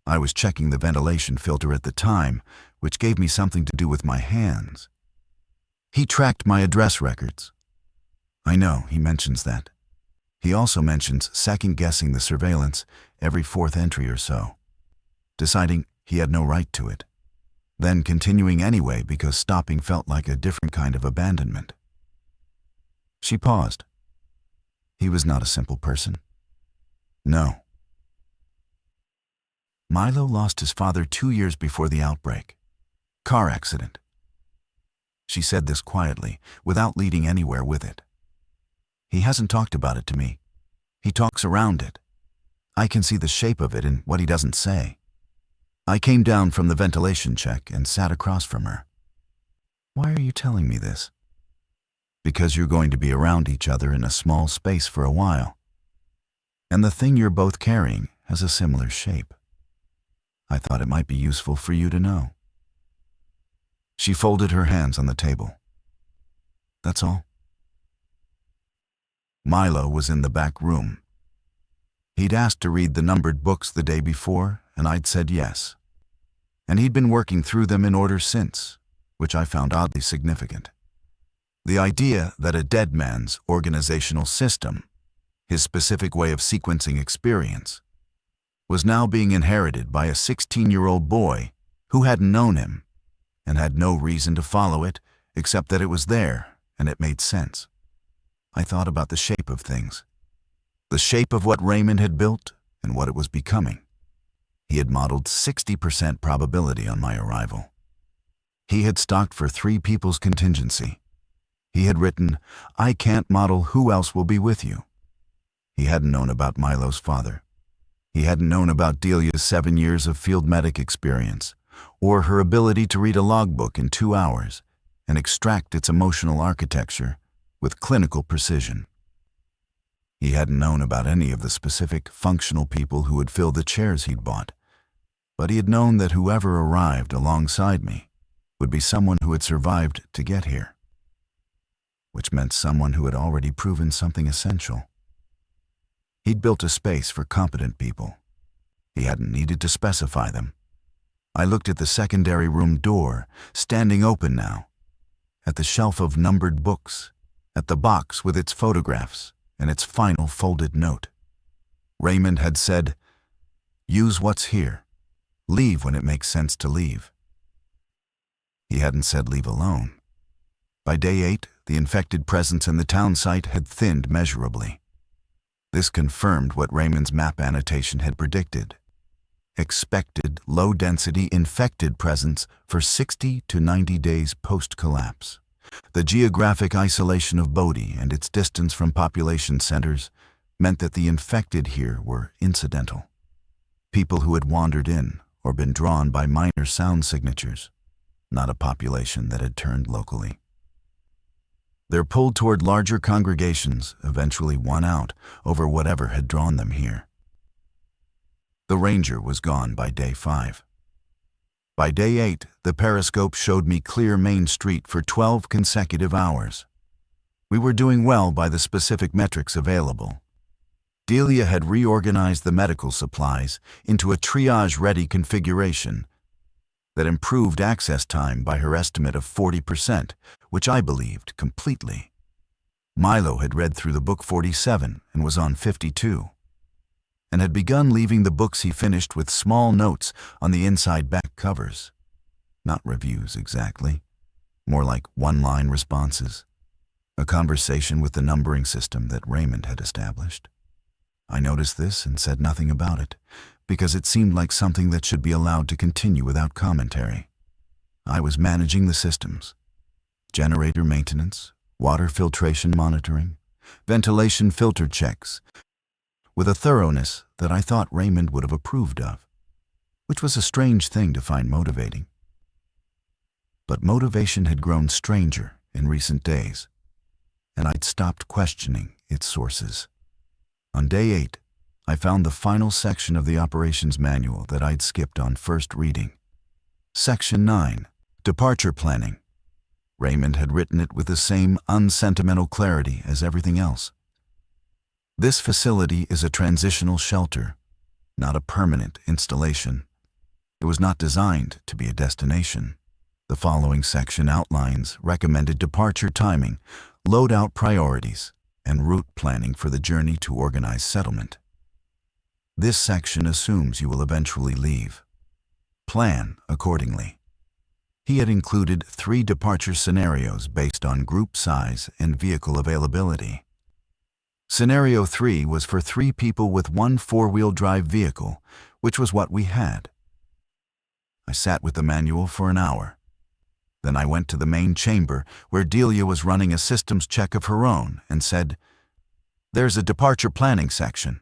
I was checking the ventilation filter at the time, which gave me something to do with my hands. He tracked my address records. I know, he mentions that. He also mentions second-guessing the surveillance every 4th entry or so, deciding he had no right to it, then continuing anyway because stopping felt like a different kind of abandonment." She paused. He was not a simple person. No. Milo lost his father 2 years before the outbreak. Car accident. She said this quietly, without leading anywhere with it. He hasn't talked about it to me. He talks around it. I can see the shape of it in what he doesn't say. I came down from the ventilation check and sat across from her. "Why are you telling me this?" "Because you're going to be around each other in a small space for a while. And the thing you're both carrying has a similar shape. I thought it might be useful for you to know." She folded her hands on the table. "That's all." Milo was in the back room. He'd asked to read the numbered books the day before, and I'd said yes. And he'd been working through them in order since, which I found oddly significant. The idea that a dead man's organizational system, his specific way of sequencing experience, was now being inherited by a 16-year-old boy who hadn't known him and had no reason to follow it except that it was there and it made sense. I thought about the shape of things, the shape of what Raymond had built and what it was becoming. He had modeled 60% probability on my arrival. He had stocked for 3 people's contingency. He had written, "I can't model who else will be with you." He hadn't known about Milo's father. He hadn't known about Delia's 7 years of field medic experience, or her ability to read a logbook in 2 hours and extract its emotional architecture with clinical precision. He hadn't known about any of the specific functional people who would fill the chairs he'd bought, but he had known that whoever arrived alongside me would be someone who had survived to get here, which meant someone who had already proven something essential. He'd built a space for competent people. He hadn't needed to specify them. I looked at the secondary room door, standing open now, at the shelf of numbered books, at the box with its photographs and its final folded note. Raymond had said, "Use what's here. Leave when it makes sense to leave." He hadn't said leave alone. By day 8, the infected presence in the town site had thinned measurably. This confirmed what Raymond's map annotation had predicted. Expected low-density infected presence for 60 to 90 days post-collapse. The geographic isolation of Bodie and its distance from population centers meant that the infected here were incidental. People who had wandered in or been drawn by minor sound signatures, not a population that had turned locally. Their pull toward larger congregations eventually won out over whatever had drawn them here. The ranger was gone by day 5. By day 8, the periscope showed me clear Main Street for 12 consecutive hours. We were doing well by the specific metrics available. Delia had reorganized the medical supplies into a triage-ready configuration that improved access time by her estimate of 40%, which I believed completely. Milo had read through the book 47 and was on 52, and had begun leaving the books he finished with small notes on the inside back covers. Not reviews exactly, more like one-line responses, a conversation with the numbering system that Raymond had established. I noticed this and said nothing about it, because it seemed like something that should be allowed to continue without commentary. I was managing the systems: generator maintenance, water filtration monitoring, ventilation filter checks, with a thoroughness that I thought Raymond would have approved of, which was a strange thing to find motivating. But motivation had grown stranger in recent days, and I'd stopped questioning its sources. On day 8, I found the final section of the operations manual that I'd skipped on first reading. Section 9, Departure Planning. Raymond had written it with the same unsentimental clarity as everything else. This facility is a transitional shelter, not a permanent installation. It was not designed to be a destination. The following section outlines recommended departure timing, loadout priorities, and route planning for the journey to organized settlement. This section assumes you will eventually leave. Plan accordingly. He had included 3 departure scenarios based on group size and vehicle availability. Scenario 3 was for 3 people with 1 4-wheel drive vehicle, which was what we had. I sat with the manual for an hour. Then I went to the main chamber where Delia was running a systems check of her own and said, "There's a departure planning section."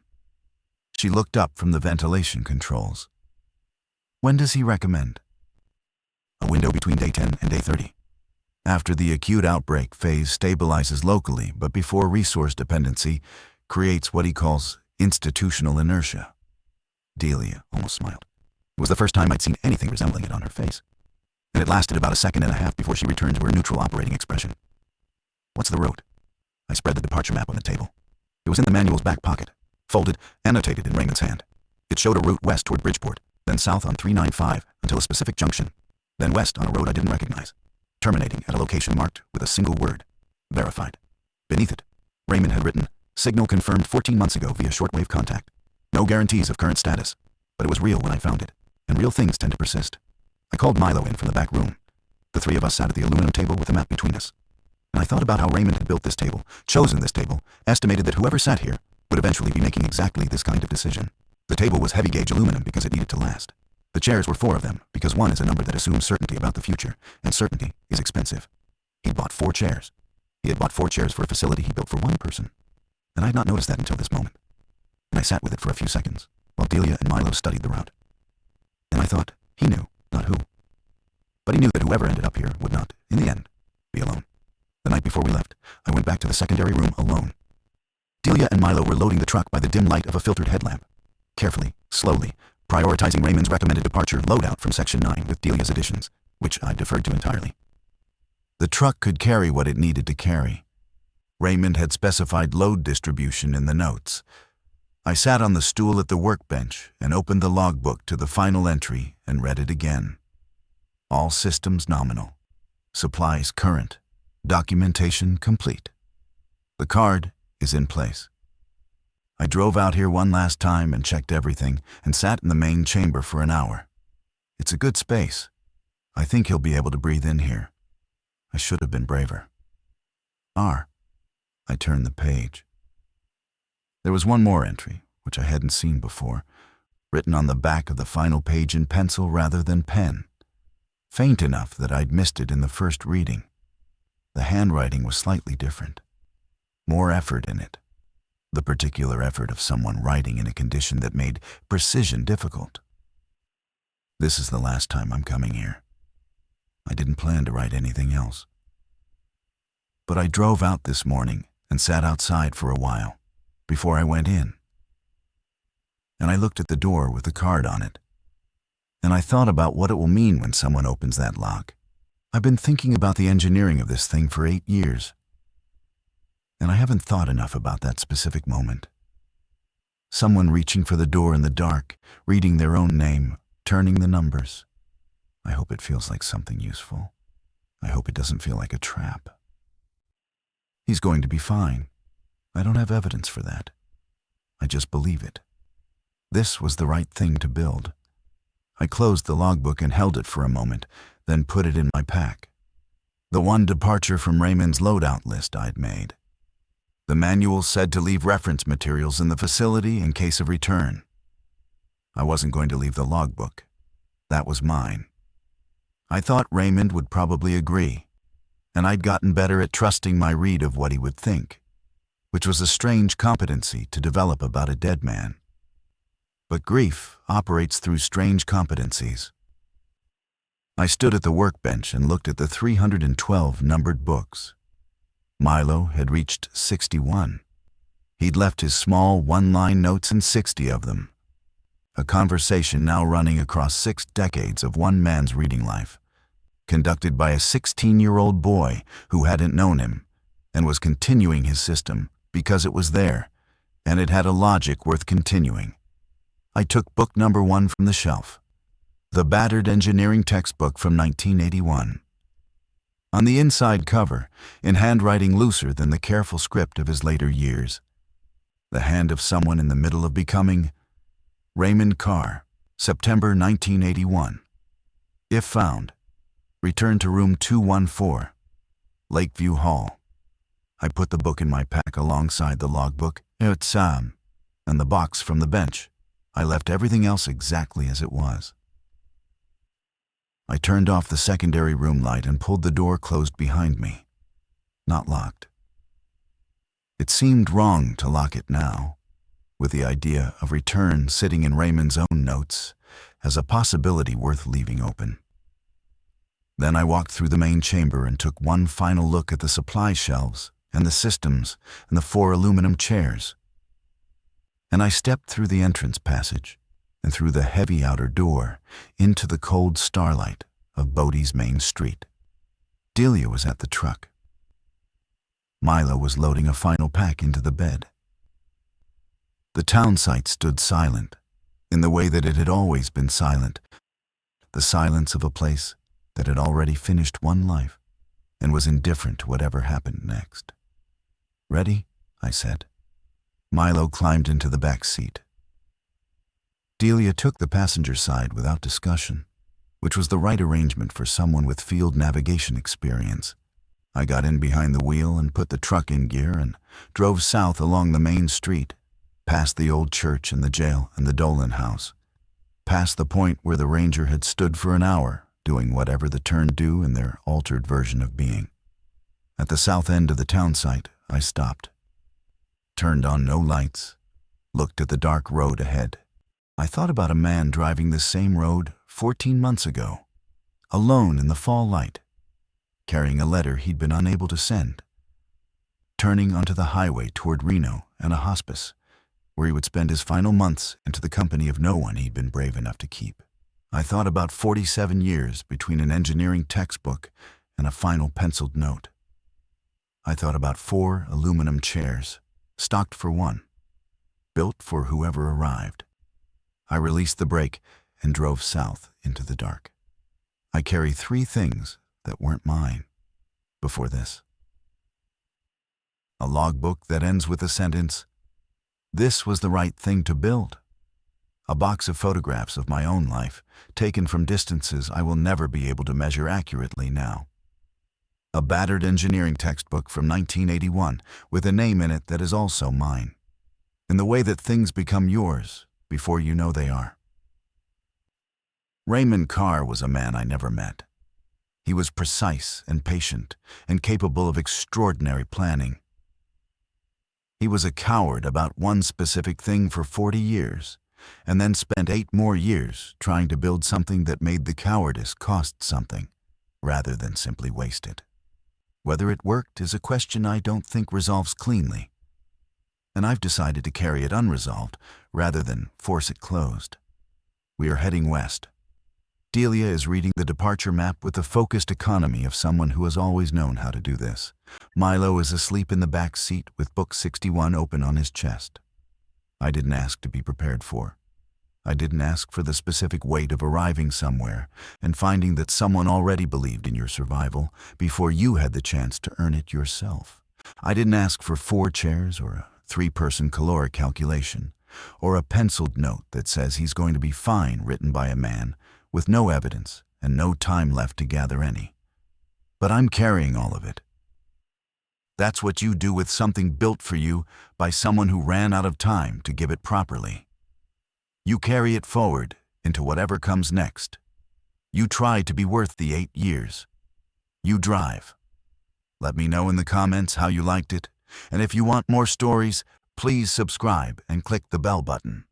She looked up from the ventilation controls. "When does he recommend?" "A window between day 10 and day 30. After the acute outbreak phase stabilizes locally, but before resource dependency creates what he calls institutional inertia." Delia almost smiled. It was the first time I'd seen anything resembling it on her face, and it lasted about a second and a half before she returned to her neutral operating expression. "What's the route?" I spread the departure map on the table. It was in the manual's back pocket, folded, annotated in Raymond's hand. It showed a route west toward Bridgeport, then south on 395 until a specific junction, then west on a road I didn't recognize, terminating at a location marked with a single word: verified. Beneath it, Raymond had written, "Signal confirmed 14 months ago via shortwave contact. No guarantees of current status, but it was real when I found it, and real things tend to persist." I called Milo in from the back room. The 3 of us sat at the aluminum table with the map between us. And I thought about how Raymond had built this table, chosen this table, estimated that whoever sat here would eventually be making exactly this kind of decision. The table was heavy-gauge aluminum because it needed to last. The chairs were 4 of them, because 1 is a number that assumes certainty about the future, and certainty is expensive. He'd bought 4 chairs. He had bought 4 chairs for a facility he built for 1 person. And I had not noticed that until this moment. And I sat with it for a few seconds, while Delia and Milo studied the route. And I thought, he knew, not who. But he knew that whoever ended up here would not, in the end, be alone. The night before we left, I went back to the secondary room alone. Delia and Milo were loading the truck by the dim light of a filtered headlamp. Carefully, slowly, prioritizing Raymond's recommended departure loadout from Section 9 with Delia's additions, which I deferred to entirely. The truck could carry what it needed to carry. Raymond had specified load distribution in the notes. I sat on the stool at the workbench and opened the logbook to the final entry and read it again. All systems nominal. Supplies current. Documentation complete. The card is in place. I drove out here one last time and checked everything and sat in the main chamber for an hour. It's a good space. I think he'll be able to breathe in here. I should have been braver. I turned the page. There was one more entry, which I hadn't seen before, written on the back of the final page in pencil rather than pen. Faint enough that I'd missed it in the first reading. The handwriting was slightly different. More effort in it. The particular effort of someone writing in a condition that made precision difficult. This is the last time I'm coming here. I didn't plan to write anything else. But I drove out this morning and sat outside for a while before I went in. And I looked at the door with the card on it. And I thought about what it will mean when someone opens that lock. I've been thinking about the engineering of this thing for 8 years. And I haven't thought enough about that specific moment. Someone reaching for the door in the dark, reading their own name, turning the numbers. I hope it feels like something useful. I hope it doesn't feel like a trap. He's going to be fine. I don't have evidence for that. I just believe it. This was the right thing to build. I closed the logbook and held it for a moment, then put it in my pack. The one departure from Raymond's loadout list I'd made. The manual said to leave reference materials in the facility in case of return. I wasn't going to leave the logbook. That was mine. I thought Raymond would probably agree, and I'd gotten better at trusting my read of what he would think, which was a strange competency to develop about a dead man. But grief operates through strange competencies. I stood at the workbench and looked at the 312 numbered books. Milo had reached 61. He'd left his small one-line notes in 60 of them. A conversation now running across 6 decades of one man's reading life, conducted by a 16-year-old boy who hadn't known him and was continuing his system because it was there, and it had a logic worth continuing. I took book number 1 from the shelf, the battered engineering textbook from 1981. On the inside cover, in handwriting looser than the careful script of his later years, the hand of someone in the middle of becoming, Raymond Carr, September 1981. If found, return to room 214, Lakeview Hall. I put the book in my pack alongside the logbook, and the box from the bench. I left everything else exactly as it was. I turned off the secondary room light and pulled the door closed behind me. Not locked. It seemed wrong to lock it now, with the idea of return sitting in Raymond's own notes as a possibility worth leaving open. Then I walked through the main chamber and took one final look at the supply shelves and the systems and the 4 aluminum chairs. And I stepped through the entrance passage and through the heavy outer door into the cold starlight of Bodie's main street. Delia was at the truck. Milo was loading a final pack into the bed. The town site stood silent, in the way that it had always been silent, the silence of a place that had already finished one life and was indifferent to whatever happened next. "Ready?" I said. Milo climbed into the back seat. Delia took the passenger side without discussion, which was the right arrangement for someone with field navigation experience. I got in behind the wheel and put the truck in gear and drove south along the main street, past the old church and the jail and the Dolan house, past the point where the ranger had stood for an hour, doing whatever the turned do in their altered version of being. At the south end of the town site, I stopped, turned on no lights, looked at the dark road ahead. I thought about a man driving this same road 14 months ago, alone in the fall light, carrying a letter he'd been unable to send, turning onto the highway toward Reno and a hospice, where he would spend his final months into the company of no one he'd been brave enough to keep. I thought about 47 years between an engineering textbook and a final penciled note. I thought about 4 aluminum chairs, stocked for one. built for whoever arrived. I released the brake and drove south into the dark. I carry 3 things that weren't mine before this. A logbook that ends with the sentence, "This was the right thing to build." A box of photographs of my own life, taken from distances I will never be able to measure accurately now. A battered engineering textbook from 1981 with a name in it that is also mine, in the way that things become yours before you know they are. Raymond Carr was a man I never met. He was precise and patient and capable of extraordinary planning. He was a coward about one specific thing for 40 years, and then spent 8 more years trying to build something that made the cowardice cost something, rather than simply waste it. Whether it worked is a question I don't think resolves cleanly, and I've decided to carry it unresolved rather than force it closed. We are heading west. Delia is reading the departure map with the focused economy of someone who has always known how to do this. Milo is asleep in the back seat with book 61 open on his chest. I didn't ask to be prepared for. I didn't ask for the specific weight of arriving somewhere and finding that someone already believed in your survival before you had the chance to earn it yourself. I didn't ask for 4 chairs or a 3-person caloric calculation, or a penciled note that says he's going to be fine written by a man with no evidence and no time left to gather any. But I'm carrying all of it. That's what you do with something built for you by someone who ran out of time to give it properly. You carry it forward into whatever comes next. You try to be worth the 8 years. You drive. Let me know in the comments how you liked it, and if you want more stories, please subscribe and click the bell button.